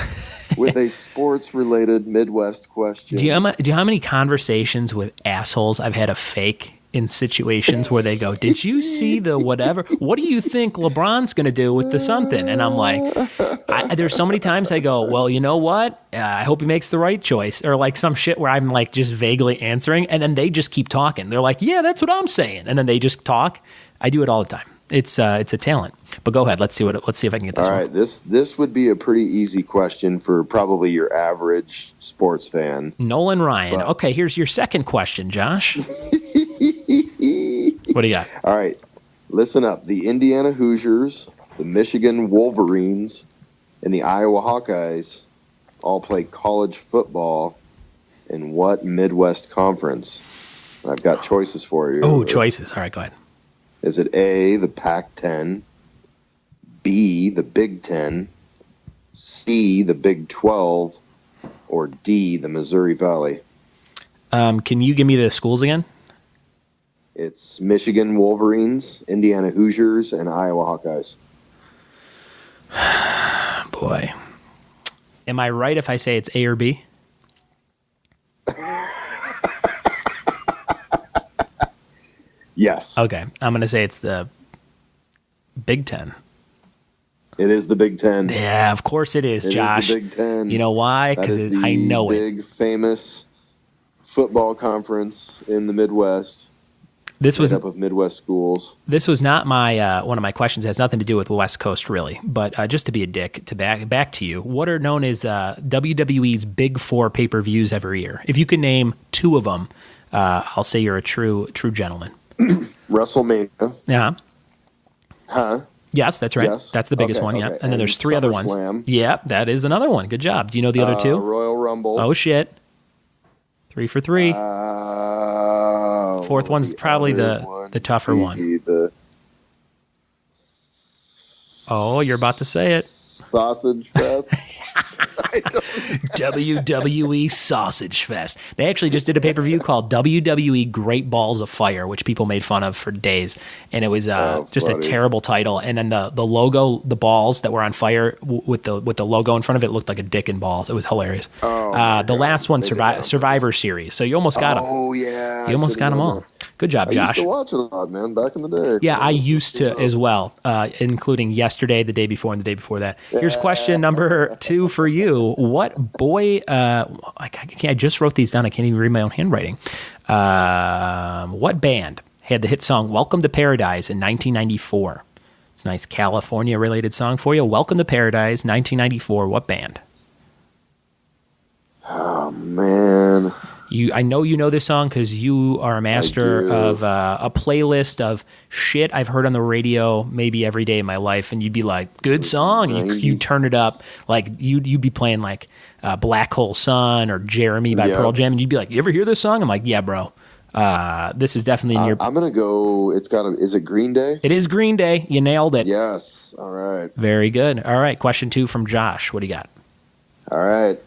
Speaker 3: with a sports-related Midwest question.
Speaker 1: Do you know how many conversations with assholes I've had to fake in situations where they go, did you see the whatever? What do you think LeBron's going to do with the something? And I'm like, there's so many times I go, well, you know what? I hope he makes the right choice. Or like some shit where I'm like just vaguely answering, and then they just keep talking. They're like, yeah, that's what I'm saying. And then they just talk. I do it all the time. It's a talent. But go ahead. Let's see if I can get this one.
Speaker 3: All right. This would be a pretty easy question for probably your average sports fan.
Speaker 1: Nolan Ryan. Okay, here's your second question, Josh. What do you got?
Speaker 3: All right. Listen up. The Indiana Hoosiers, the Michigan Wolverines, and the Iowa Hawkeyes all play college football in what Midwest conference? I've got choices for you.
Speaker 1: Oh, choices. All right, go ahead.
Speaker 3: Is it A, the Pac-10, B, the Big Ten, C, the Big 12, or D, the Missouri Valley?
Speaker 1: Can you give me the schools again?
Speaker 3: It's Michigan Wolverines, Indiana Hoosiers, and Iowa Hawkeyes.
Speaker 1: Boy. Am I right if I say it's A or B?
Speaker 3: Yes.
Speaker 1: Okay. I'm going to say it's the Big Ten.
Speaker 3: It is the Big Ten.
Speaker 1: Yeah, of course it is, Josh.
Speaker 3: It is the Big Ten.
Speaker 1: You know why? Because I know it.
Speaker 3: Big, famous football conference in the Midwest.
Speaker 1: This was
Speaker 3: made up of Midwest schools.
Speaker 1: This was not my one of my questions. It has nothing to do with the West Coast, really. But just to be a dick, to back to you, what are known as WWE's Big Four pay-per-views every year? If you can name two of them, I'll say you're a true gentleman.
Speaker 3: WrestleMania.
Speaker 1: Yeah.
Speaker 3: Huh?
Speaker 1: Yes, that's right.
Speaker 3: Yes.
Speaker 1: That's the biggest one, yeah. And then there's three other ones.
Speaker 3: Slam.
Speaker 1: Yeah, that is another one. Good job. Do you know the other two?
Speaker 3: Royal Rumble.
Speaker 1: Oh, shit. 3 for 3. Fourth one's probably the tougher one. Oh, you're about to say it.
Speaker 3: Sausage Fest.
Speaker 1: WWE Sausage Fest. They actually just did a pay-per-view called WWE Great Balls of Fire, which people made fun of for days. And it was just a terrible title. And then the logo, the balls that were on fire with the logo in front of it looked like a dick and balls. It was hilarious. The last one, Survivor Series. So you almost got them.
Speaker 3: Oh, yeah.
Speaker 1: You almost got them all. Good job, Josh.
Speaker 3: I used to watch it a lot, man, back in the day.
Speaker 1: Yeah, I used to as well, including yesterday, the day before, and the day before that. Here's question number 2 for you. What boy, I just wrote these down. I can't even read my own handwriting. What band had the hit song Welcome to Paradise in 1994? It's a nice California-related song for you. Welcome to Paradise, 1994. What band?
Speaker 3: Oh, man.
Speaker 1: I know you know this song because you are a master of a playlist of shit I've heard on the radio maybe every day of my life, and you'd be like, good song. You turn it up. Like, you'd be playing like Black Hole Sun or Jeremy by Pearl Jam, and you'd be like, you ever hear this song? I'm like, yeah, bro. This is definitely in your...
Speaker 3: I'm going to go... Is it Green Day?
Speaker 1: It is Green Day. You nailed it.
Speaker 3: Yes. All right.
Speaker 1: Very good. All right. Question 2 from Josh. What do you got?
Speaker 3: All right.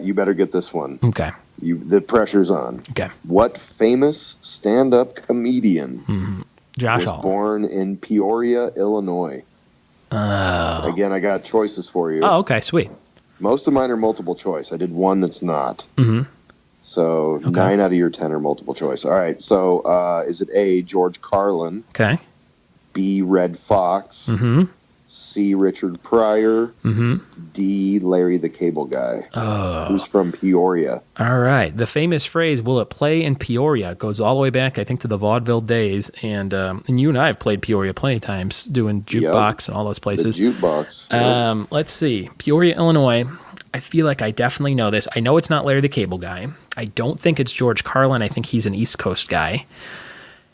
Speaker 3: You better get this one.
Speaker 1: Okay.
Speaker 3: The pressure's on.
Speaker 1: Okay.
Speaker 3: What famous stand-up comedian
Speaker 1: Josh
Speaker 3: was
Speaker 1: Hall.
Speaker 3: born in Peoria, Illinois? Again, I got choices for you.
Speaker 1: Oh, okay, sweet.
Speaker 3: Most of mine are multiple choice. I did one that's not. So 9 out of your 10 are multiple choice. All right. So is it A, George Carlin?
Speaker 1: Okay.
Speaker 3: B, Red Fox? C, Richard Pryor? D, Larry the Cable Guy? Who's from Peoria?
Speaker 1: All right. The famous phrase, will it play in Peoria, goes all the way back, I think, to the vaudeville days. And you and I have played Peoria plenty of times, doing jukebox and all those places.
Speaker 3: The jukebox.
Speaker 1: Let's see. Peoria, Illinois. I feel like I definitely know this. I know it's not Larry the Cable Guy. I don't think it's George Carlin. I think he's an East Coast guy.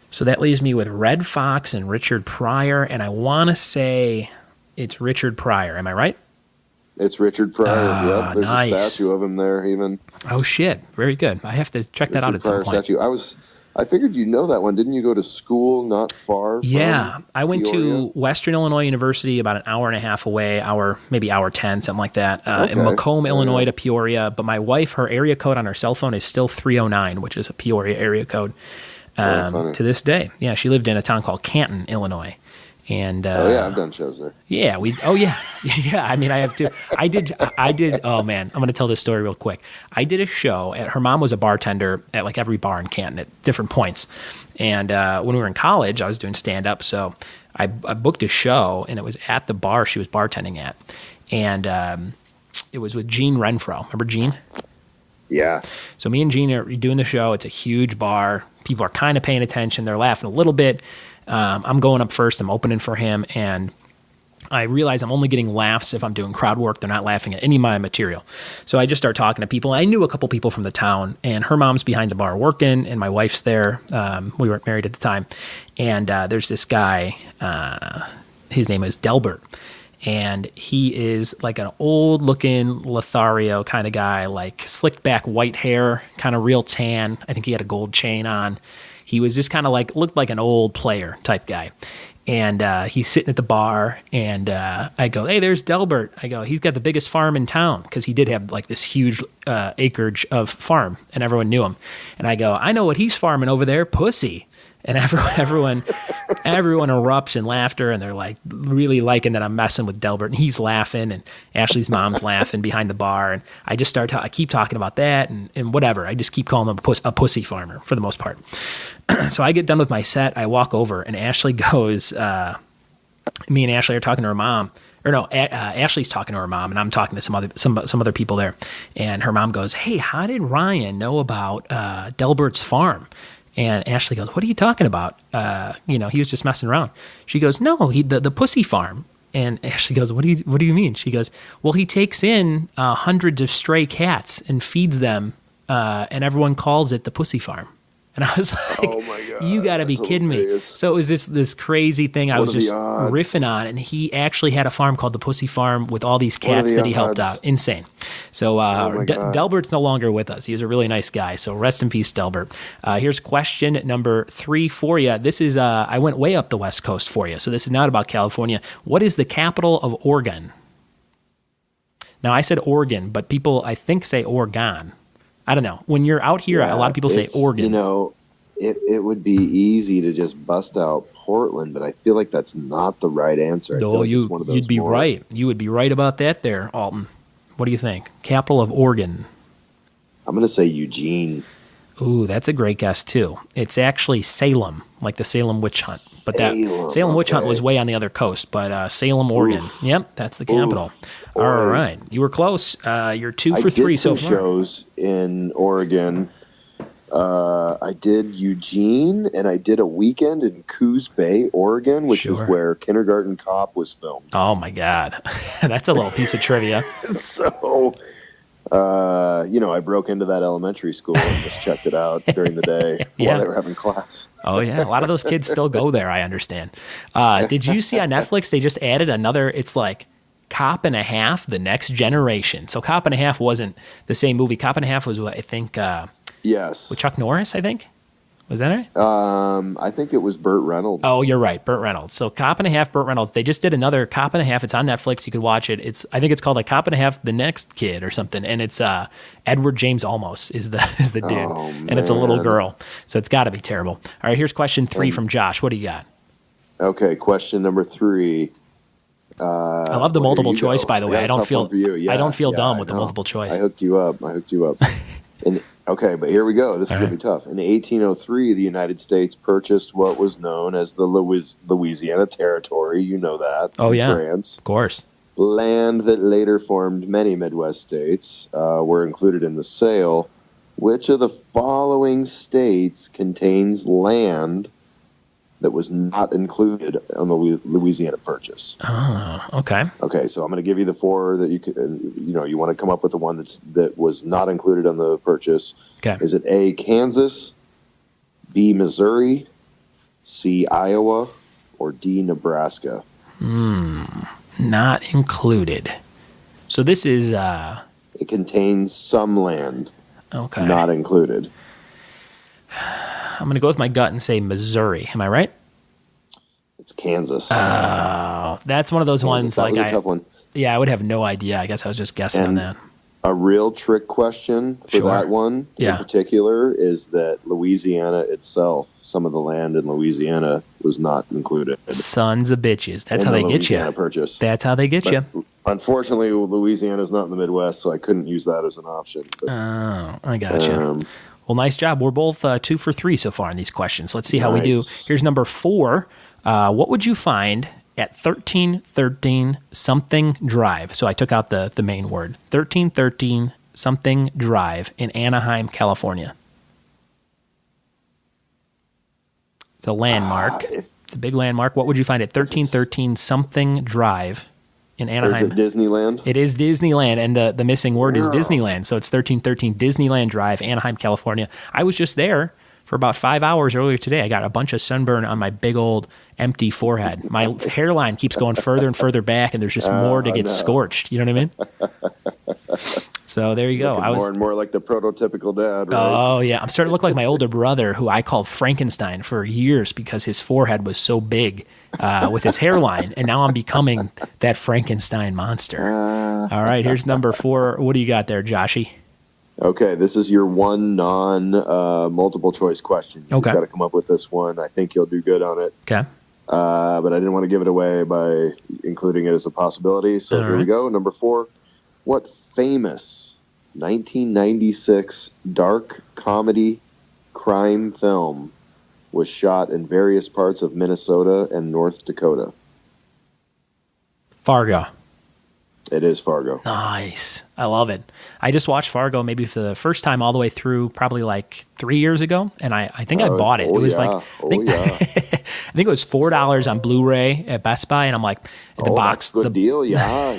Speaker 1: So that leaves me with Red Fox and Richard Pryor. And I want to say it's Richard Pryor. Am I right?
Speaker 3: It's Richard Pryor. Yep. There's
Speaker 1: nice.
Speaker 3: a statue of him there even.
Speaker 1: Oh, shit. Very good. I have to check that out at some point.
Speaker 3: Statue. I figured you know that one. Didn't you go to school not far from
Speaker 1: I went
Speaker 3: Peoria?
Speaker 1: to Western Illinois University, about an hour and a half away, maybe hour 10, something like that, in Macomb, Illinois to Peoria. But my wife, her area code on her cell phone is still 309, which is a Peoria area code to this day. Yeah, she lived in a town called Canton, Illinois. And
Speaker 3: I've done shows there.
Speaker 1: Yeah, yeah. I mean, I have to. I did. Oh man, I'm going to tell this story real quick. I did a show. Her mom was a bartender at like every bar in Canton at different points. And when we were in college, I was doing stand up. So I booked a show, and it was at the bar she was bartending at, and it was with Gene Renfro. Remember Gene?
Speaker 3: Yeah.
Speaker 1: So me and Gene are doing the show. It's a huge bar. People are kind of paying attention. They're laughing a little bit. I'm going up first. I'm opening for him, and I realize I'm only getting laughs if I'm doing crowd work. They're not laughing at any of my material. So I just start talking to people. I knew a couple people from the town, and her mom's behind the bar working, and my wife's there. We weren't married at the time. And there's this guy. His name is Delbert. And he is like an old-looking Lothario kind of guy, like slicked back white hair, kind of real tan. I think he had a gold chain on. He was just kind of like, looked like an old player type guy. And he's sitting at the bar, and I go, hey, there's Delbert. I go, he's got the biggest farm in town, because he did have like this huge acreage of farm, and everyone knew him. And I go, I know what he's farming over there, pussy. And everyone erupts in laughter, and they're like really liking that I'm messing with Delbert, and he's laughing, and Ashley's mom's laughing behind the bar, and I just I keep talking about that and whatever. I just keep calling him a pussy farmer for the most part. So I get done with my set, I walk over, and Ashley goes, me and Ashley are talking to her mom. Or no, Ashley's talking to her mom, and I'm talking to some other people there. And her mom goes, hey, how did Ryan know about Delbert's farm? And Ashley goes, what are you talking about? He was just messing around. She goes, no, the pussy farm. And Ashley goes, what do you mean? She goes, well, he takes in hundreds of stray cats and feeds them, and everyone calls it the pussy farm. And I was like, oh my God, you got to be kidding me. So it was this crazy thing I was just riffing on. And he actually had a farm called the Pussy Farm with all these cats that he helped out. Insane. So Delbert's no longer with us. He was a really nice guy. So rest in peace, Delbert. Here's question number 3 for you. This is, I went way up the West Coast for you. So this is not about California. What is the capital of Oregon? Now, I said Oregon, but people, I think, say Oregon. I don't know. When you're out here, a lot of people say Oregon.
Speaker 3: You know, it would be easy to just bust out Portland, but I feel like that's not the right answer.
Speaker 1: No, you'd be right. You would be right about that there, Alton. What do you think? Capital of Oregon.
Speaker 3: I'm going to say Eugene.
Speaker 1: Ooh, that's a great guess, too. It's actually Salem, like the Salem witch hunt. But Salem witch hunt was way on the other coast, but Salem, Oregon. Oof. Yep, that's the capital. Oof. All right. You were close. You're 2 for 3 so far.
Speaker 3: I did some shows in Oregon. I did Eugene, and I did a weekend in Coos Bay, Oregon, which is where Kindergarten Cop was filmed.
Speaker 1: Oh, my God. That's a little piece of trivia.
Speaker 3: So... I broke into that elementary school and just checked it out during the day while they were having class.
Speaker 1: Oh, yeah. A lot of those kids still go there, I understand. Did you see on Netflix, they just added another, it's like Cop and a Half, The Next Generation. So Cop and a Half wasn't the same movie. Cop and a Half was, I think,
Speaker 3: yes,
Speaker 1: with Chuck Norris, I think. Was that right?
Speaker 3: I think it was Burt Reynolds.
Speaker 1: Oh, you're right. Burt Reynolds. So Cop and a Half, Burt Reynolds. They just did another Cop and a Half. It's on Netflix. You could watch it. I think it's called like Cop and a Half, The Next Kid or something. And it's Edward James Olmos is the dude.
Speaker 3: Oh,
Speaker 1: and it's a little girl. So it's got to be terrible. All right, here's question 3 from Josh. What do you got?
Speaker 3: Okay, question number 3.
Speaker 1: I love the multiple choice, by the way. I don't feel dumb with the multiple choice.
Speaker 3: I hooked you up. Okay, but here we go. This is going to be tough. In 1803, the United States purchased what was known as the Louisiana Territory. You know that.
Speaker 1: Oh, yeah.
Speaker 3: France.
Speaker 1: Of course.
Speaker 3: Land that later formed many Midwest states were included in the sale. Which of the following states contains land that was not included on the Louisiana Purchase?
Speaker 1: Oh, okay.
Speaker 3: Okay, so I'm going to give you the 4 that you could, you want to come up with the one that was not included on the purchase.
Speaker 1: Okay.
Speaker 3: Is it A, Kansas, B, Missouri, C, Iowa, or D, Nebraska?
Speaker 1: Not included. So this is...
Speaker 3: It contains some land.
Speaker 1: Okay.
Speaker 3: Not included.
Speaker 1: I'm going to go with my gut and say Missouri. Am I right?
Speaker 3: It's Kansas.
Speaker 1: Oh, that's one of those ones.
Speaker 3: That was a tough one.
Speaker 1: Yeah, I would have no idea. I guess I was just guessing on that.
Speaker 3: A real trick question for that one in particular is that Louisiana itself, some of the land in Louisiana was not included.
Speaker 1: Sons of bitches. That's how they get you.
Speaker 3: Purchase.
Speaker 1: That's how they get you.
Speaker 3: Unfortunately, Louisiana is not in the Midwest, so I couldn't use that as an option. But,
Speaker 1: I got you. Well, nice job. We're both 2 for 3 so far in these questions. Let's see how we do. Here's number 4. What would you find at 1313 something drive? So I took out the main word. 1313 something drive in Anaheim, California. It's a landmark. It's a big landmark. What would you find at 1313 something drive in Anaheim?
Speaker 3: Is it Disneyland?
Speaker 1: It is Disneyland, and the missing word is Disneyland. So it's 1313 Disneyland Drive, Anaheim, California. I was just there for about 5 hours earlier today. I got a bunch of sunburn on my big old empty forehead. My hairline keeps going further and further back, and there's just more to get scorched. You know what I mean? So there you go.
Speaker 3: I was more and more like the prototypical dad, right?
Speaker 1: Oh, yeah. I'm starting to look like my older brother, who I called Frankenstein for years because his forehead was so big with his hairline, and now I'm becoming that Frankenstein monster. All right, here's number 4. What do you got there, Joshy?
Speaker 3: Okay, this is your one multiple choice question. You just got to come up with this one. I think you'll do good on it.
Speaker 1: Okay.
Speaker 3: But I didn't want to give it away by including it as a possibility. So here we go. Number 4. What famous 1996 dark comedy crime film was shot in various parts of Minnesota and North Dakota?
Speaker 1: Fargo.
Speaker 3: It is Fargo.
Speaker 1: Nice. I love it. I just watched Fargo maybe for the first time all the way through probably like 3 years ago, and I think I bought it. It was I think it was $4 on Blu-ray at Best Buy, and I'm like, the box.
Speaker 3: That's a good deal, yeah.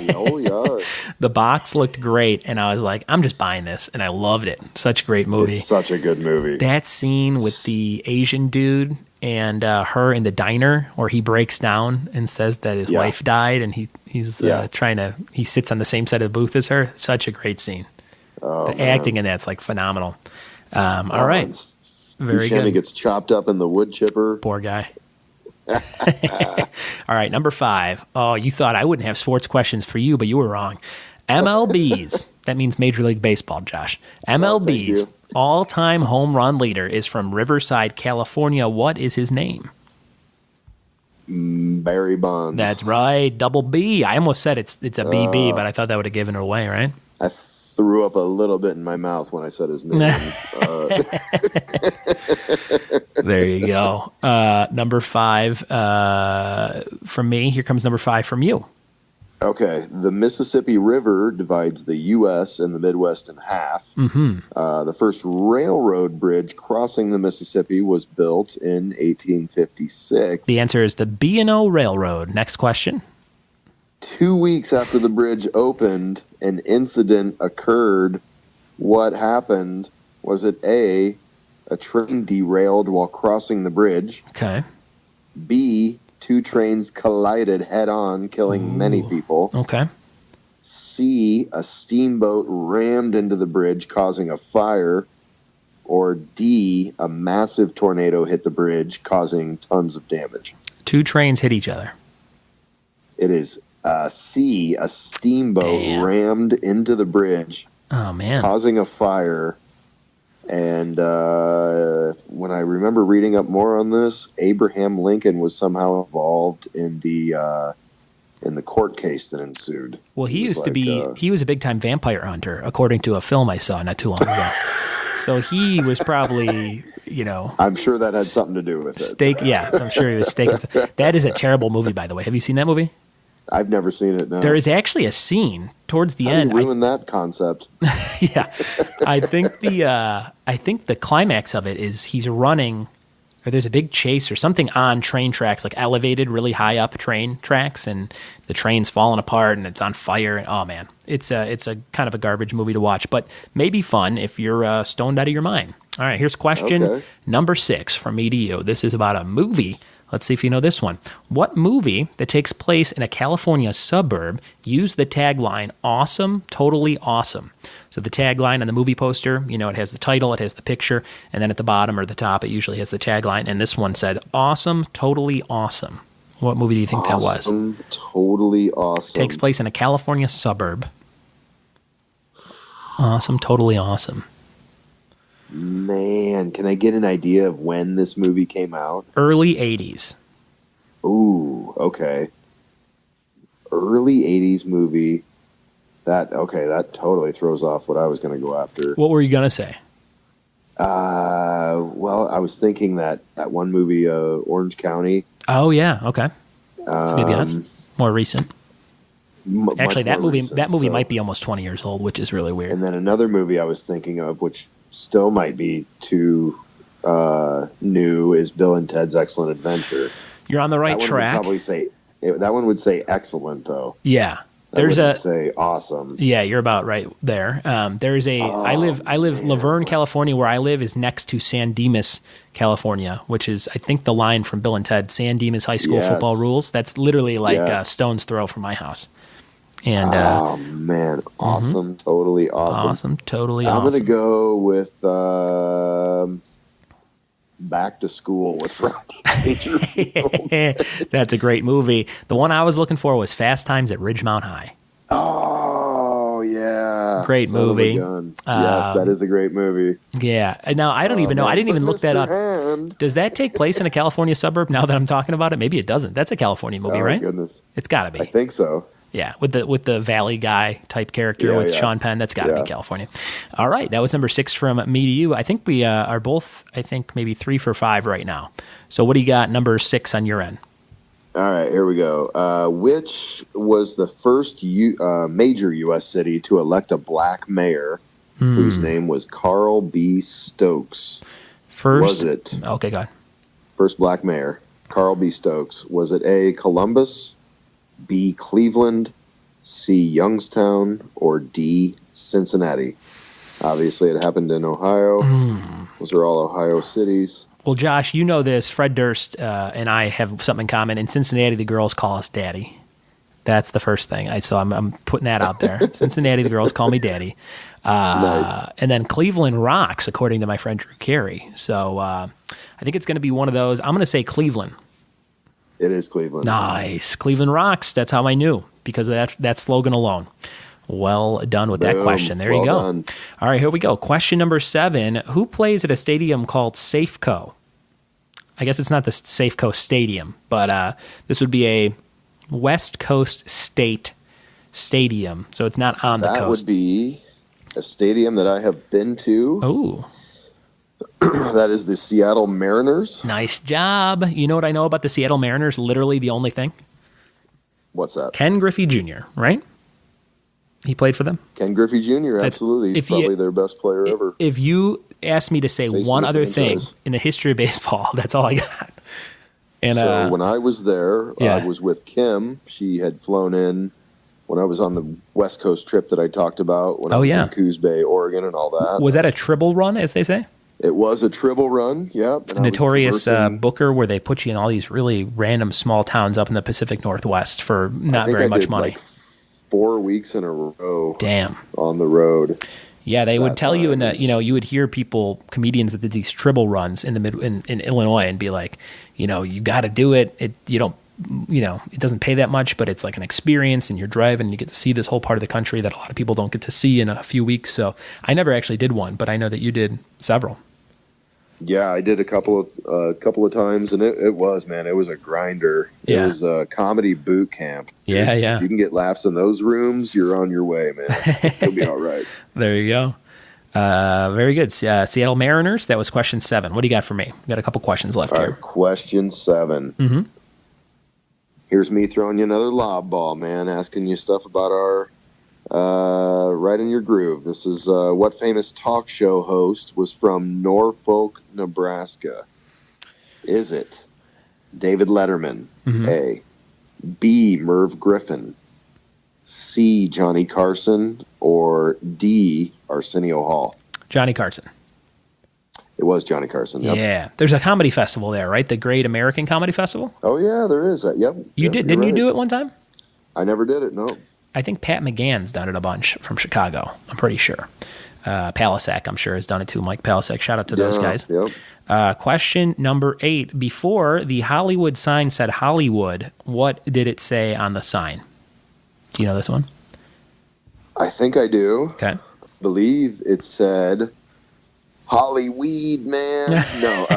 Speaker 1: The box looked great, and I was like, I'm just buying this, and I loved it. Such a great movie.
Speaker 3: It's such a good movie.
Speaker 1: That scene with the Asian dude and her in the diner where he breaks down and says that his wife died, and he's he sits on the same side of the booth as her. Such a great scene. The acting in that's like phenomenal. All right. Very good.
Speaker 3: He gets chopped up in the wood chipper.
Speaker 1: Poor guy. All right, number 5. Oh, you thought I wouldn't have sports questions for you, but you were wrong. MLB's, that means Major League Baseball, Josh. MLB's all-time home run leader is from Riverside, California. What is his name?
Speaker 3: Barry Bonds.
Speaker 1: That's right, double B. I almost said it's a BB, but I thought that would have given it away, right?
Speaker 3: I threw up a little bit in my mouth when I said his name.
Speaker 1: There you go. Number 5 from me. Here comes number 5 from you.
Speaker 3: Okay. The Mississippi River divides the U.S. and the Midwest in half.
Speaker 1: Mm-hmm.
Speaker 3: The first railroad bridge crossing the Mississippi was built in 1856.
Speaker 1: The answer is the B&O Railroad. Next question.
Speaker 3: 2 weeks after the bridge opened, an incident occurred. What happened? Was it A, a train derailed while crossing the bridge?
Speaker 1: Okay.
Speaker 3: B, 2 trains collided head-on, killing many people.
Speaker 1: Okay.
Speaker 3: C, a steamboat rammed into the bridge, causing a fire. or D, a massive tornado hit the bridge, causing tons of damage?
Speaker 1: 2 trains hit each other.
Speaker 3: It is C, a steamboat rammed into the bridge, causing a fire. And when I remember reading up more on this, Abraham Lincoln was somehow involved in the court case that ensued.
Speaker 1: Well, he used to be he was a big time vampire hunter, according to a film I saw not too long ago. So he was probably,
Speaker 3: I'm sure that had something to do with it.
Speaker 1: I'm sure he was staking. That is a terrible movie, by the way. Have you seen that movie?
Speaker 3: I've never seen it, no.
Speaker 1: There is actually a scene towards the end.
Speaker 3: Ruin that concept.
Speaker 1: Yeah. I think the climax of it is he's running, or there's a big chase or something on train tracks, like elevated, really high up train tracks, and the train's falling apart and it's on fire. And, oh, man. It's a kind of a garbage movie to watch, but maybe fun if you're stoned out of your mind. All right, here's question number 6 from me to you. This is about a movie. Let's see if you know this one. What movie that takes place in a California suburb used the tagline, awesome, totally awesome? So the tagline on the movie poster, it has the title, it has the picture, and then at the bottom or the top, it usually has the tagline. And this one said, awesome, totally awesome. What movie do you think that was?
Speaker 3: Awesome, totally awesome.
Speaker 1: Takes place in a California suburb. Awesome, totally awesome.
Speaker 3: Man, can I get an idea of when this movie came out?
Speaker 1: Early 80s.
Speaker 3: Ooh, okay. Early 80s movie. That totally throws off what I was going to go after.
Speaker 1: What were you going to say?
Speaker 3: Well, I was thinking that one movie, Orange County.
Speaker 1: Oh, yeah, okay. That's a good guess. More recent. Actually, that movie might be almost 20 years old, which is really weird.
Speaker 3: And then another movie I was thinking of, which still might be too new, is Bill and Ted's Excellent Adventure.
Speaker 1: You're on the right track.
Speaker 3: That one would say excellent, though.
Speaker 1: Yeah.
Speaker 3: Say awesome.
Speaker 1: Yeah, you're about right there. There's a I live Laverne, California, where I live is next to San Dimas, California, which is I think the line from Bill and Ted, San Dimas High School football rules. That's literally like a stone's throw from my house. And
Speaker 3: oh man, awesome, totally awesome.
Speaker 1: Awesome, totally awesome.
Speaker 3: I'm going to go with Back to School with Rodney.
Speaker 1: That's a great movie. The one I was looking for was Fast Times at Ridgemount High.
Speaker 3: Oh, yeah.
Speaker 1: Great movie.
Speaker 3: Yes, that is a great movie.
Speaker 1: Yeah. Now, I don't even know. I didn't even look that up. Does that take place in a California suburb now that I'm talking about it? Maybe it doesn't. That's a California movie, right? Oh, goodness. It's got to be.
Speaker 3: I think so.
Speaker 1: Yeah, with the Valley guy type character with Sean Penn, that's got to be California. All right, that was number 6 from me to you. I think we are both, maybe 3 for 5 right now. So what do you got number 6 on your end?
Speaker 3: All right, here we go. Which was the first major U.S. city to elect a black mayor whose name was Carl B. Stokes? Was it?
Speaker 1: Okay, go ahead.
Speaker 3: First black mayor, Carl B. Stokes. Was it A, Columbus, B, Cleveland, C, Youngstown, or D, Cincinnati? Obviously, it happened in Ohio. Those are all Ohio cities.
Speaker 1: Well, Josh, you know this. Fred Durst and I have something in common. In Cincinnati, the girls call us Daddy. That's the first thing. So I'm putting that out there. Cincinnati, the girls call me Daddy. Nice. And then Cleveland rocks, according to my friend Drew Carey. So I think it's going to be one of those. I'm going to say Cleveland.
Speaker 3: It is Cleveland.
Speaker 1: Nice. Cleveland rocks. That's how I knew, because of that slogan alone. Well done with that question. There you go. Done. All right, here we go. Question number 7. Who plays at a stadium called Safeco? I guess it's not the Safeco Stadium, but this would be a West Coast state stadium, so it's not on the coast. That would
Speaker 3: be a stadium that I have been to.
Speaker 1: Oh.
Speaker 3: That is the Seattle Mariners.
Speaker 1: Nice job. You know what I know about the Seattle Mariners? Literally the only thing?
Speaker 3: What's that?
Speaker 1: Ken Griffey Jr., right? He played for them?
Speaker 3: Ken Griffey Jr., absolutely. He's probably their best player ever.
Speaker 1: If you asked me to say one other thing in the history of baseball, that's all I got. And
Speaker 3: so when I was there, I was with Kim. She had flown in when I was on the West Coast trip that I talked about, when I was in Coos Bay, Oregon, and all that.
Speaker 1: Was that a tribble run, as they say?
Speaker 3: It was a tribble run,
Speaker 1: A notorious booker where they put you in all these really random small towns up in the Pacific Northwest for not very much money.
Speaker 3: Like 4 weeks in a row.
Speaker 1: Damn.
Speaker 3: On the road.
Speaker 1: Yeah, they would tell you you would hear comedians that did these Tribble runs in in Illinois and be like, you got to do it. It doesn't pay that much, but it's like an experience, and you're driving and you get to see this whole part of the country that a lot of people don't get to see in a few weeks. So I never actually did one, but I know that you did several.
Speaker 3: Yeah, I did a couple of times, and it was a grinder.
Speaker 1: Yeah.
Speaker 3: It was a comedy boot camp.
Speaker 1: Yeah.
Speaker 3: If you can get laughs in those rooms, you're on your way, man. You'll be all right.
Speaker 1: There you go. Very good. Seattle Mariners, that was question 7. What do you got for me? We got a couple questions left here.
Speaker 3: Right, question 7.
Speaker 1: Mm-hmm.
Speaker 3: Here's me throwing you another lob ball, man, asking you stuff about our Right in Your Groove. This is what famous talk show host was from Norfolk, Nebraska? Is it David Letterman, A, B, Merv Griffin, C, Johnny Carson, or D, Arsenio Hall?
Speaker 1: Johnny Carson.
Speaker 3: It was Johnny Carson. Yep.
Speaker 1: Yeah. There's a comedy festival there, right? The Great American Comedy Festival?
Speaker 3: Oh, yeah, there is. Yep.
Speaker 1: Didn't you do it one time?
Speaker 3: I never did it, no.
Speaker 1: I think Pat McGann's done it a bunch from Chicago. I'm pretty sure. Palisak, I'm sure, has done it too. Mike Palisak. Shout out to those guys.
Speaker 3: Yep.
Speaker 1: Question number 8. Before the Hollywood sign said Hollywood, what did it say on the sign? Do you know this one?
Speaker 3: I think I do.
Speaker 1: Okay.
Speaker 3: I believe it said Hollyweed, man. No.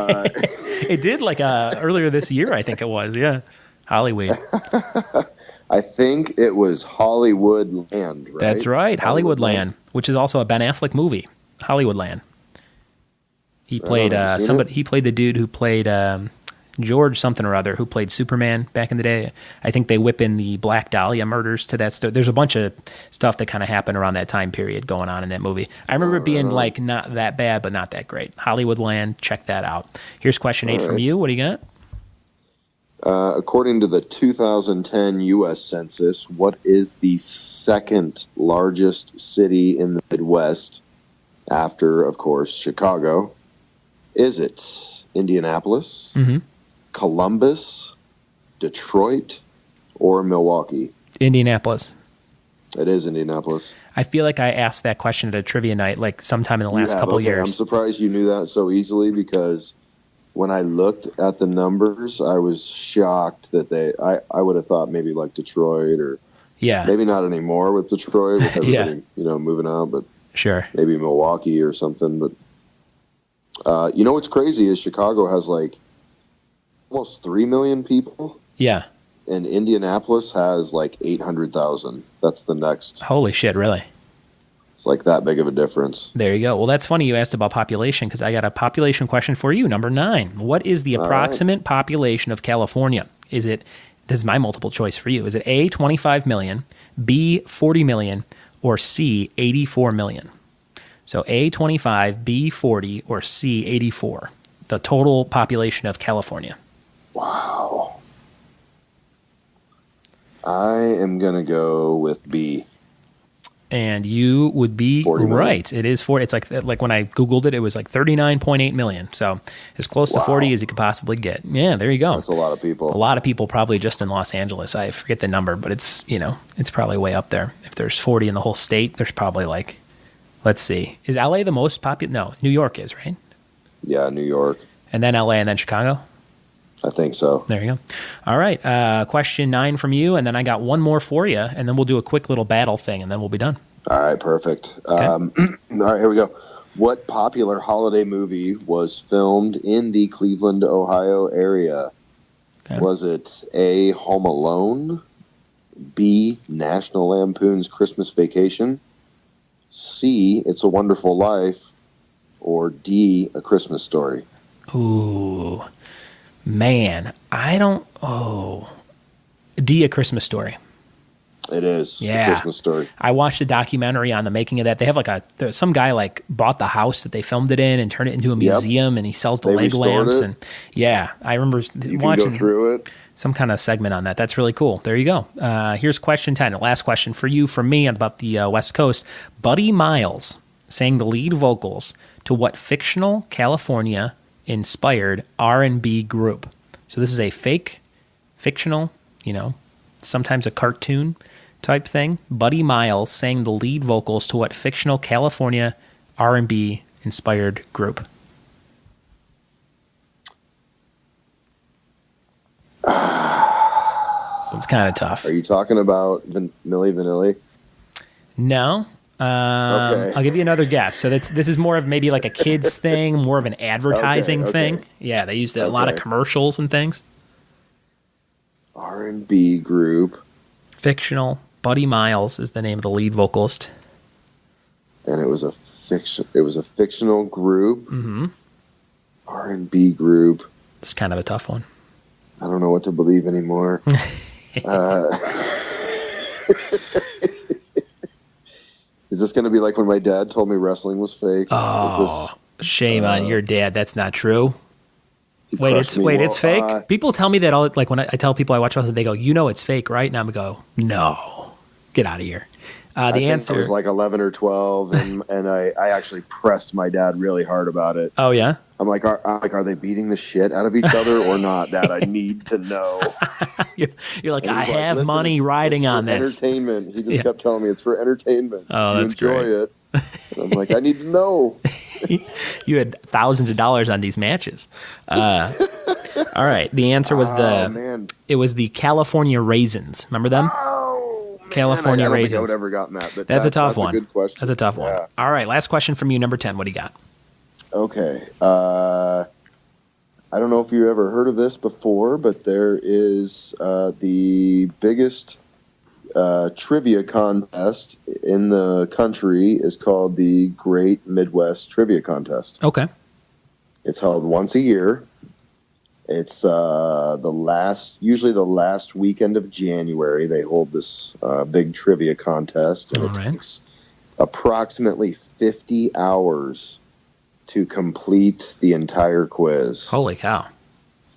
Speaker 1: It did earlier this year, I think it was. Yeah. Hollyweed.
Speaker 3: I think it was Hollywood Land, right?
Speaker 1: That's right. Hollywood Land, which is also a Ben Affleck movie. Hollywood Land. He played He played the dude who played George something or other, who played Superman back in the day. I think they whip in the Black Dahlia murders to that story. There's a bunch of stuff that kind of happened around that time period going on in that movie. I remember it being not that bad, but not that great. Hollywood Land, check that out. Here's question 8 from you. What do you got?
Speaker 3: According to the 2010 U.S. Census, what is the second largest city in the Midwest after, of course, Chicago? Is it Indianapolis, Columbus, Detroit, or Milwaukee?
Speaker 1: Indianapolis.
Speaker 3: It is Indianapolis.
Speaker 1: I feel like I asked that question at a trivia night sometime in the last couple years.
Speaker 3: I'm surprised you knew that so easily, because when I looked at the numbers, I was shocked that I would have thought maybe like Detroit, or maybe not anymore with Detroit with everybody moving out, but
Speaker 1: sure,
Speaker 3: maybe Milwaukee or something. But what's crazy is Chicago has almost 3 million people.
Speaker 1: Yeah,
Speaker 3: and Indianapolis has 800,000. That's the next.
Speaker 1: Holy shit! Really?
Speaker 3: It's that big of a difference.
Speaker 1: There you go. Well, that's funny you asked about population, because I got a population question for you. Number 9. What is the approximate population of California? This is my multiple choice for you. Is it A, 25 million, B, 40 million, or C, 84 million? So A, 25, B, 40, or C, 84. The total population of California.
Speaker 3: Wow. I am going to go with B.
Speaker 1: And you would be right. It is 40. It's like when I Googled it, it was 39.8 million. So as close to 40 as you could possibly get. Yeah, there you go.
Speaker 3: That's a lot of people.
Speaker 1: A lot of people probably just in Los Angeles. I forget the number, but it's probably way up there. If there's 40 in the whole state, there's probably let's see. Is LA the most popular? No, New York is, right?
Speaker 3: Yeah, New York.
Speaker 1: And then LA and then Chicago?
Speaker 3: I think so.
Speaker 1: There you go. All right. Question 9 from you, and then I got one more for you, and then we'll do a quick little battle thing, and then we'll be done.
Speaker 3: All right, perfect.
Speaker 1: Okay.
Speaker 3: All right, here we go. What popular holiday movie was filmed in the Cleveland, Ohio area? Okay. Was it A, Home Alone, B, National Lampoon's Christmas Vacation, C, It's a Wonderful Life, or D, A Christmas Story?
Speaker 1: Ooh. Man, D, A Christmas Story.
Speaker 3: It is.
Speaker 1: Yeah.
Speaker 3: A Christmas Story.
Speaker 1: I watched a documentary on the making of that. They have some guy bought the house that they filmed it in and turned it into a museum, and he sells the leg lamps. And I remember watching
Speaker 3: go through it.
Speaker 1: Some kind of segment on that. That's really cool. There you go. Here's question 10. The last question for you from me about the West Coast. Buddy Miles sang the lead vocals to what fictional California inspired R&B group? So this is a fictional, sometimes a cartoon type thing. Buddy Miles sang the lead vocals to what fictional California R&B inspired group? So it's kind of tough.
Speaker 3: Are you talking about Milli Vanilli?
Speaker 1: No.
Speaker 3: Okay.
Speaker 1: I'll give you another guess. So this is more of maybe like a kid's thing, more of an advertising thing. Yeah, they used a lot of commercials and things.
Speaker 3: R&B group.
Speaker 1: Fictional. Buddy Miles is the name of the lead vocalist.
Speaker 3: And it was a fictional group.
Speaker 1: Mm-hmm.
Speaker 3: R&B group.
Speaker 1: It's kind of a tough one.
Speaker 3: I don't know what to believe anymore. Is this going to be like when my dad told me wrestling was fake?
Speaker 1: Oh, shame on your dad. That's not true. It's fake? People tell me that all, like when I tell people I watch wrestling, they go, you know it's fake, right? And I'm going to go, no, get out of here. The answer
Speaker 3: I was like 11 or 12, and I actually pressed my dad really hard about it.
Speaker 1: Oh, yeah?
Speaker 3: I'm like, are they beating the shit out of each other or not, Dad? I need to know.
Speaker 1: You're like, I have money riding on this.
Speaker 3: Entertainment. He just kept telling me it's for entertainment.
Speaker 1: Oh, that's
Speaker 3: great. Enjoy it. And I'm like, I need to know.
Speaker 1: You had thousands of dollars on these matches. All right. The answer was it was the California Raisins. Remember them?
Speaker 3: Oh, man.
Speaker 1: California Raisins.
Speaker 3: I would have ever gotten that. But
Speaker 1: that's a tough one.
Speaker 3: That's a good question.
Speaker 1: That's a tough one. All right. Last question from you, number 10. What do you got?
Speaker 3: Okay. I don't know if you ever heard of this before, but there is the biggest trivia contest in the country is called the Great Midwest Trivia Contest.
Speaker 1: Okay.
Speaker 3: It's held once a year. It's usually the last weekend of January. They hold this big trivia contest, and it takes approximately 50 hours to complete the entire quiz.
Speaker 1: Holy cow.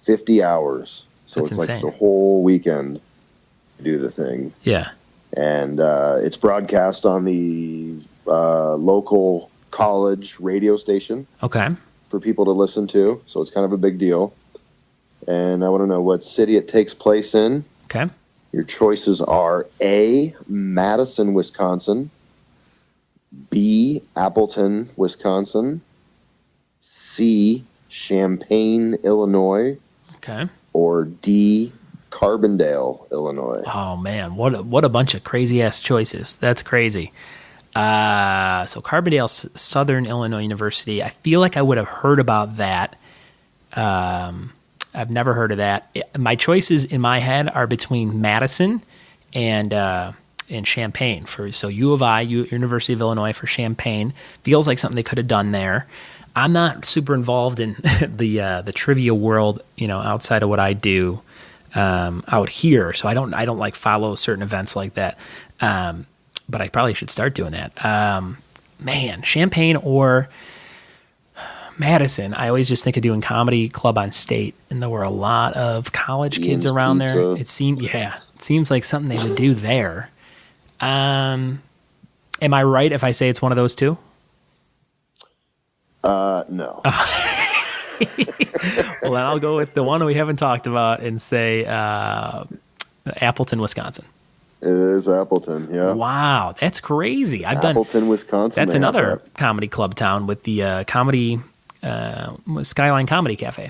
Speaker 3: 50 hours. So
Speaker 1: That's
Speaker 3: it's
Speaker 1: insane.
Speaker 3: like the whole weekend to do the thing.
Speaker 1: Yeah.
Speaker 3: And it's broadcast on the local college radio station.
Speaker 1: Okay.
Speaker 3: For people to listen to. So it's kind of a big deal. And I want to know what city it takes place in.
Speaker 1: Okay.
Speaker 3: Your choices are A, Madison, Wisconsin, B, Appleton, Wisconsin, C, Champaign, Illinois,
Speaker 1: okay, or
Speaker 3: D, Carbondale, Illinois.
Speaker 1: Oh man, what a bunch of crazy ass choices. That's crazy. So Carbondale, Southern Illinois University. I feel like I would have heard about that. I've never heard of that. My choices in my head are between Madison and Champaign. So U of I, University of Illinois for Champaign. Feels like something they could have done there. I'm not super involved in the trivia world, outside of what I do out here. So I don't like follow certain events like that. But I probably should start doing that. Man, Champaign or Madison. I always just think of doing comedy club on State, and there were a lot of college kids around there. It seems like something they would do there. Am I right if I say it's one of those two?
Speaker 3: No.
Speaker 1: Well, then I'll go with the one we haven't talked about and say Appleton, Wisconsin.
Speaker 3: It is Appleton, yeah.
Speaker 1: Wow, that's crazy.
Speaker 3: Appleton, Wisconsin.
Speaker 1: That's another comedy club town with the Skyline Comedy Cafe.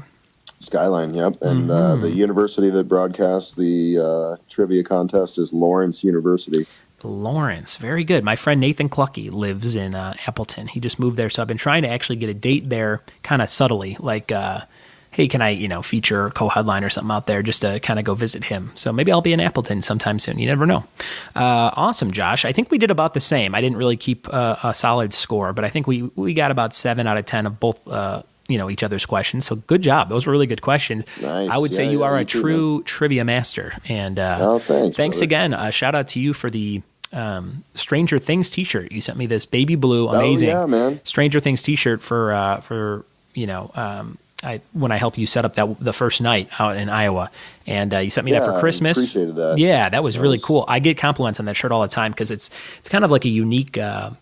Speaker 3: Skyline, yep. And the university that broadcasts the trivia contest is Lawrence University.
Speaker 1: Lawrence, very good. My friend Nathan Clucky lives in Appleton. He just moved there, so I've been trying to actually get a date there kind of subtly, like, hey, can I, feature a co-headline or something out there just to kind of go visit him. So maybe I'll be in Appleton sometime soon. You never know. Awesome, Josh. I think we did about the same. I didn't really keep a solid score, but I think we got about 7 out of 10 of both, each other's questions. So good job. Those were really good questions.
Speaker 3: Nice.
Speaker 1: I would say you are a true trivia master. And thanks again. Shout out to you for the Stranger Things t-shirt. You sent me this baby blue, amazing
Speaker 3: man.
Speaker 1: Stranger Things t-shirt for when I helped you set up the first night out in Iowa, and you sent me that for Christmas.
Speaker 3: I appreciated that.
Speaker 1: Yeah, that was really cool. I get compliments on that shirt all the time because it's kind of like a unique,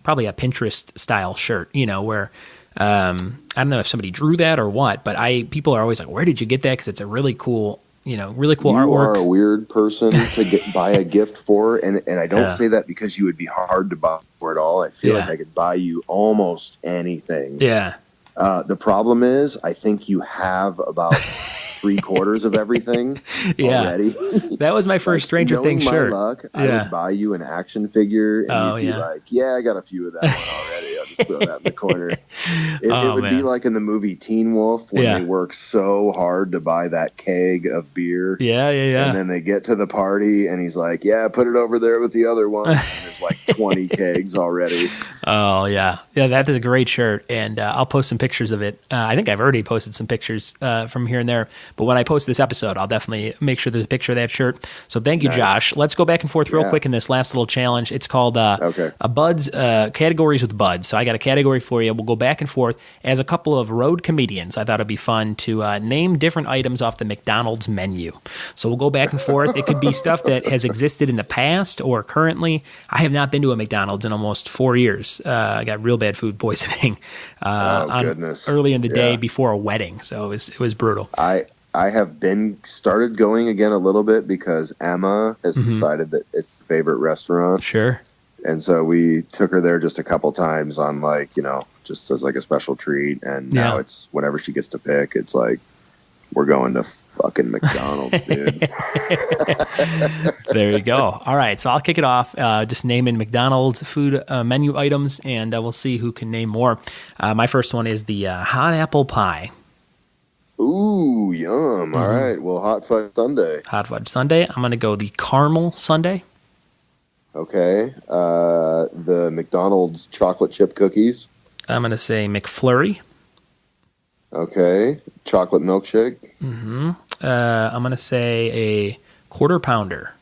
Speaker 1: probably a Pinterest style shirt, where I don't know if somebody drew that or what, but people are always like, where did you get that? Because it's a really cool, really cool
Speaker 3: you
Speaker 1: artwork.
Speaker 3: You are a weird person to buy a gift for, and I don't say that because you would be hard to buy for at all. I feel like I could buy you almost anything.
Speaker 1: Yeah.
Speaker 3: The problem is, I think you have about 3/4 of everything already.
Speaker 1: That was my first Stranger Things shirt.
Speaker 3: My luck, I would buy you an action figure, and you'd be like, I got a few of that one already. I'll just throw that in the corner. It would be like in the movie Teen Wolf when they work so hard to buy that keg of beer.
Speaker 1: Yeah.
Speaker 3: And then they get to the party, and he's like, put it over there with the other one. And there's like 20 kegs already.
Speaker 1: Oh, yeah. Yeah, that is a great shirt, and I'll post some pictures of it. I think I've already posted some pictures from here and there, but when I post this episode, I'll definitely make sure there's a picture of that shirt. So thank you, Josh. Let's go back and forth real quick in this last little challenge. It's called a Buds, Categories with Buds. So I got a category for you. We'll go back and forth. As a couple of road comedians, I thought it'd be fun to name different items off the McDonald's menu. So we'll go back and forth. It could be stuff that has existed in the past or currently. I have not been to a McDonald's in almost 4 years. I got real bad food poisoning early in the day before a wedding. So it was brutal.
Speaker 3: I have started going again a little bit because Emma has decided that it's her favorite restaurant.
Speaker 1: Sure.
Speaker 3: And so we took her there just a couple times on just as like a special treat. And now it's whenever she gets to pick, it's like, we're going to fucking McDonald's, dude.
Speaker 1: There you go. All right. So I'll kick it off, just naming McDonald's food menu items, and we'll see who can name more. My first one is the hot apple pie.
Speaker 3: Ooh, yum. All right. Well, hot fudge sundae.
Speaker 1: Hot fudge sundae. I'm going to go the caramel sundae.
Speaker 3: Okay. The McDonald's chocolate chip cookies.
Speaker 1: I'm going to say McFlurry.
Speaker 3: Okay. Chocolate milkshake.
Speaker 1: I'm going to say a quarter pounder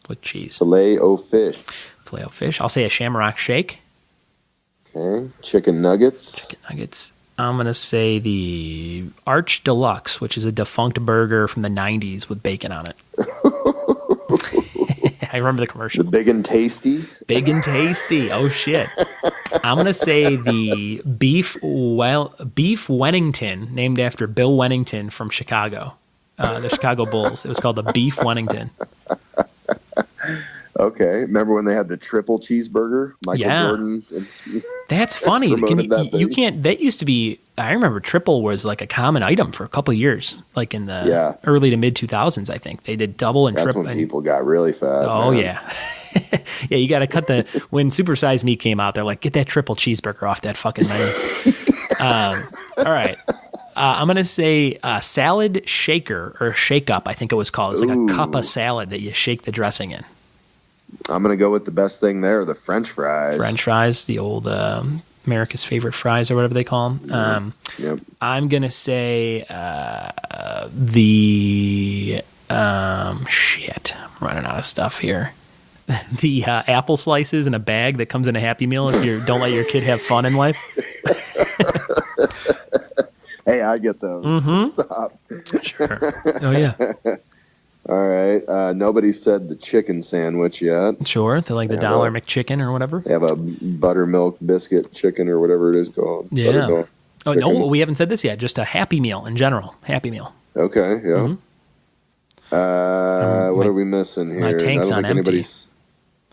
Speaker 1: with cheese.
Speaker 3: Filet-O-Fish.
Speaker 1: Filet-O-Fish. I'll say a Shamrock Shake.
Speaker 3: Okay. Chicken nuggets.
Speaker 1: I'm going to say the Arch Deluxe, which is a defunct burger from the 90s with bacon on it. I remember the commercial.
Speaker 3: The Big and Tasty.
Speaker 1: Big and Tasty. Oh, shit. I'm going to say the Beef Wennington, named after Bill Wennington from Chicago, the Chicago Bulls. It was called the Beef Wennington.
Speaker 3: Okay. Remember when they had the triple cheeseburger? Michael Jordan.
Speaker 1: That's funny. That used to be, I remember triple was like a common item for a couple of years, like in the early to mid 2000s, I think. They did double and triple.
Speaker 3: That's when people got really fat.
Speaker 1: Oh, man. Yeah. Yeah, you got to cut when Super Size Me came out, they're like, get that triple cheeseburger off that fucking menu. All right. I'm going to say a salad shaker or shake up, I think it was called. It's like a cup of salad that you shake the dressing in.
Speaker 3: I'm going to go with the best thing there, the French fries.
Speaker 1: French fries, the old America's favorite fries or whatever they call them.
Speaker 3: Yep.
Speaker 1: I'm going to say I'm running out of stuff here. The apple slices in a bag that comes in a Happy Meal if you don't let your kid have fun in life.
Speaker 3: Hey, I get those. Stop.
Speaker 1: Sure. Oh, yeah.
Speaker 3: All right. Nobody said the chicken sandwich yet.
Speaker 1: Sure. They're like the Dollar McChicken or whatever.
Speaker 3: They have a buttermilk biscuit chicken or whatever it is called.
Speaker 1: Yeah. Oh, no, we haven't said this yet. Just a Happy Meal in general. Happy Meal.
Speaker 3: Okay, yeah. What are we missing here?
Speaker 1: My tank's
Speaker 3: I don't think
Speaker 1: on empty.
Speaker 3: anybody's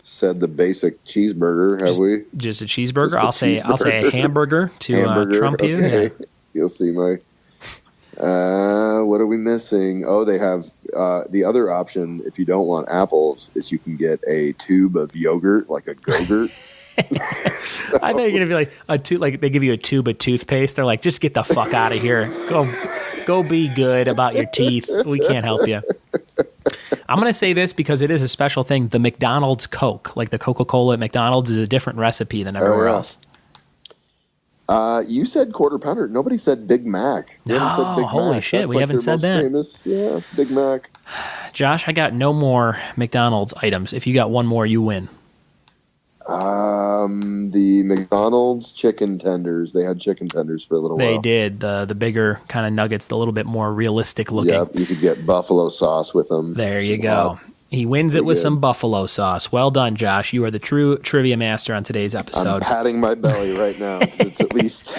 Speaker 3: said the basic cheeseburger, have we?
Speaker 1: Just a cheeseburger? I'll say a hamburger to trump you.
Speaker 3: Okay.
Speaker 1: Yeah.
Speaker 3: You'll see my... what are we missing? Oh, they have the other option, if you don't want apples, is you can get a tube of yogurt, like a Go-Gurt.
Speaker 1: I thought you were going to be like they give you a tube of toothpaste. They're like, just get the fuck out of here. Go be good about your teeth. We can't help you. I'm going to say this because it is a special thing. The McDonald's Coke, like the Coca-Cola at McDonald's, is a different recipe than everywhere else.
Speaker 3: You said quarter pounder. Nobody said Big Mac.
Speaker 1: No, holy shit.
Speaker 3: That's
Speaker 1: we haven't said that.
Speaker 3: Famous, Big Mac.
Speaker 1: Josh, I got no more McDonald's items. If you got one more, you win.
Speaker 3: The McDonald's chicken tenders. They had chicken tenders for a little while.
Speaker 1: They did. The bigger kind of nuggets, the little bit more realistic looking.
Speaker 3: Yep, you could get buffalo sauce with them.
Speaker 1: There you go. He wins it with some buffalo sauce. Well done, Josh. You are the true trivia master on today's episode.
Speaker 3: I'm patting my belly right now. It's at least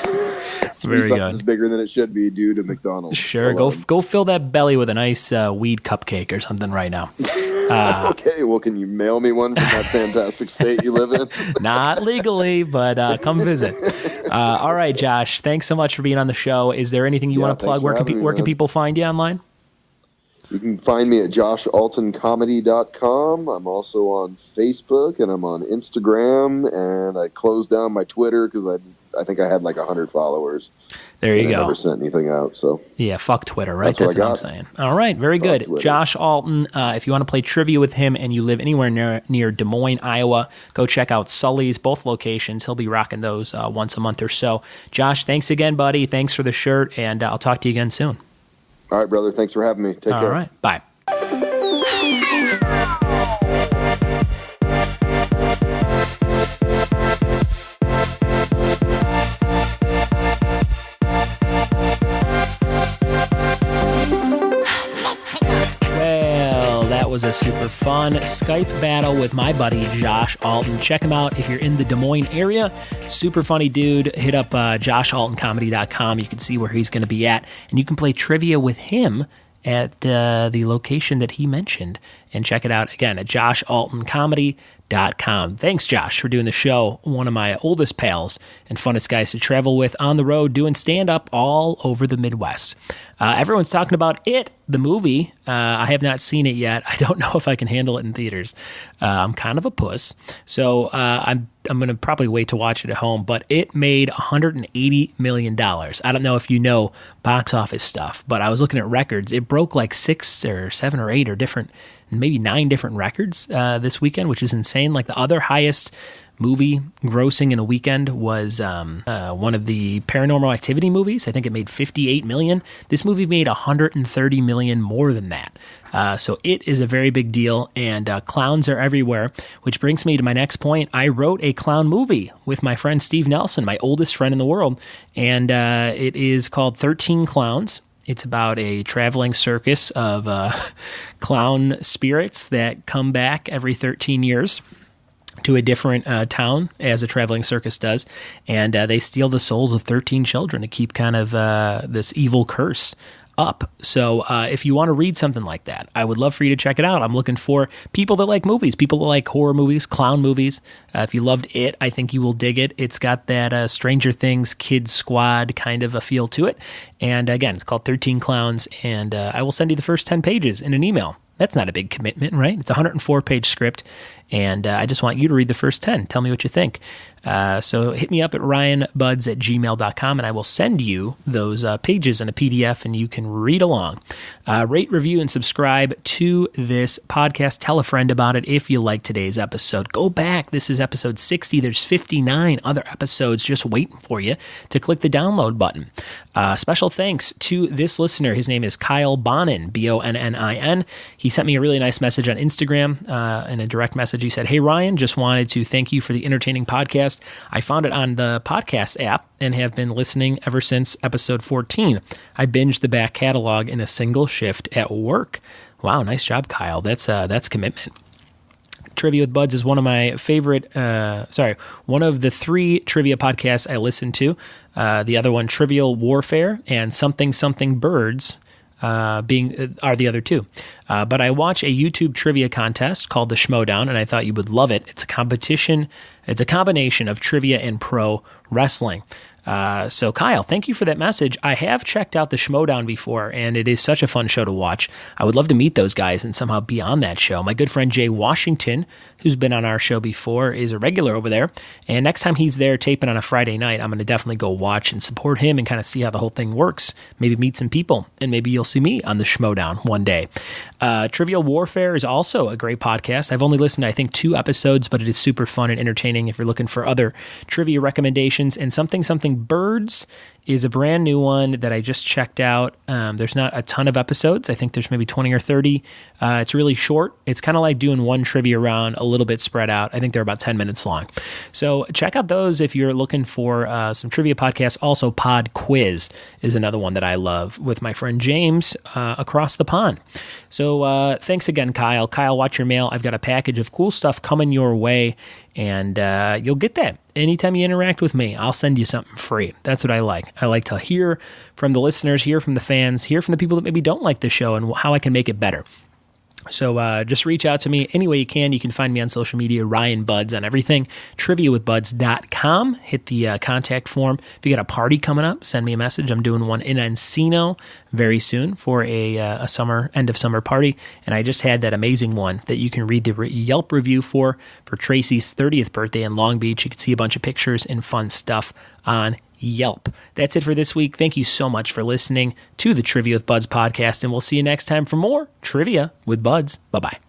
Speaker 1: very good.
Speaker 3: It's bigger than it should be due to McDonald's.
Speaker 1: Sure, go fill that belly with a nice weed cupcake or something right now.
Speaker 3: Okay, well, can you mail me one from that fantastic state you live in?
Speaker 1: Not legally, but come visit. All right, Josh, thanks so much for being on the show. Is there anything you want to plug? Where can people find you online?
Speaker 3: You can find me at joshaltoncomedy.com. I'm also on Facebook, and I'm on Instagram, and I closed down my Twitter because I think I had like 100 followers.
Speaker 1: There you go.
Speaker 3: I never sent anything out. So
Speaker 1: yeah, fuck Twitter, right? That's what I'm saying. All right, very good. Twitter. Josh Alton, if you want to play trivia with him and you live anywhere near Des Moines, Iowa, go check out Sully's, both locations. He'll be rocking those once a month or so. Josh, thanks again, buddy. Thanks for the shirt, and I'll talk to you again soon.
Speaker 3: All right, brother. Thanks for having me. Take care.
Speaker 1: All right. Bye. Was a super fun Skype battle with my buddy Josh Alton. Check him out if you're in the Des Moines area. Super funny dude. Hit up joshaltoncomedy.com. You can see where he's going to be at, and you can play trivia with him at the location that he mentioned. And check it out again at joshaltoncomedy.com. Thanks, Josh, for doing the show. One of my oldest pals and funnest guys to travel with on the road, doing stand-up all over the Midwest. Everyone's talking about It, the movie. I have not seen it yet. I don't know if I can handle it in theaters. I'm kind of a puss, so I'm going to probably wait to watch it at home. But it made $180 million. I don't know if you know box office stuff, but I was looking at records. It broke like 6 or 7 or 8 or different, maybe 9 different records this weekend, which is insane. Like the other highest movie grossing in a weekend was one of the Paranormal Activity movies. I think it made $58 million. This movie made $130 million more than that. So it is a very big deal, and clowns are everywhere, which brings me to my next point. I wrote a clown movie with my friend Steve Nelson, my oldest friend in the world, and it is called 13 Clowns. It's about a traveling circus of clown spirits that come back every 13 years to a different town, as a traveling circus does, and they steal the souls of 13 children to keep kind of this evil curse up. So if you want to read something like that, I would love for you to check it out. I'm looking for people that like movies, people that like horror movies, clown movies. If you loved It, I think you will dig it. It's got that Stranger Things Kid Squad kind of a feel to it. And again, it's called 13 Clowns, and I will send you the first 10 pages in an email. That's not a big commitment, right? It's a 104-page script, and I just want you to read the first 10. Tell me what you think. So hit me up at ryanbudds@gmail.com, and I will send you those pages in a PDF, and you can read along. Rate, review, and subscribe to this podcast. Tell a friend about it if you like today's episode. Go back. This is episode 60. There's 59 other episodes just waiting for you to click the download button. Special thanks to this listener. His name is Kyle Bonin, Bonnin. He sent me a really nice message on Instagram, in a direct message. He said, "Hey, Ryan, just wanted to thank you for the entertaining podcast. I found it on the podcast app and have been listening ever since episode 14. I binged the back catalog in a single shift at work." Wow, nice job, Kyle. That's commitment. Trivia with Buds is one of my favorite, one of the 3 trivia podcasts I listen to. The other one, Trivial Warfare, and Something Birds are the other 2. But I watch a YouTube trivia contest called the Schmodown, and I thought you would love it. It's a competition. It's a combination of trivia and pro wrestling. So Kyle, thank you for that message. I have checked out the Schmodown before, and it is such a fun show to watch. I would love to meet those guys and somehow be on that show. My good friend Jay Washington, who's been on our show before, is a regular over there. And next time he's there taping on a Friday night, I'm going to definitely go watch and support him and kind of see how the whole thing works. Maybe meet some people, and maybe you'll see me on the Schmodown one day. Trivial Warfare is also a great podcast. I've only listened to, I think, 2 episodes, but it is super fun and entertaining if you're looking for other trivia recommendations. And Something Birds is a brand new one that I just checked out. There's not a ton of episodes. I think there's maybe 20 or 30. It's really short. It's kind of like doing one trivia round a little bit spread out. I think they're about 10 minutes long. So check out those if you're looking for some trivia podcasts. Also, Pod Quiz is another one that I love with my friend James across the pond. So thanks again, Kyle. Kyle, watch your mail. I've got a package of cool stuff coming your way, and you'll get that. Anytime you interact with me, I'll send you something free. That's what I like. I like to hear from the listeners, hear from the fans, hear from the people that maybe don't like the show and how I can make it better. So just reach out to me any way you can. You can find me on social media, ryanbudds on everything, triviawithbuds.com. Hit the contact form. If you got a party coming up, send me a message. I'm doing one in Encino very soon for a summer, end of summer party. And I just had that amazing one that you can read the Yelp review for Tracy's 30th birthday in Long Beach. You can see a bunch of pictures and fun stuff on Yelp. That's it for this week. Thank you so much for listening to the Trivia with Buds podcast, and we'll see you next time for more Trivia with Buds. Bye-bye.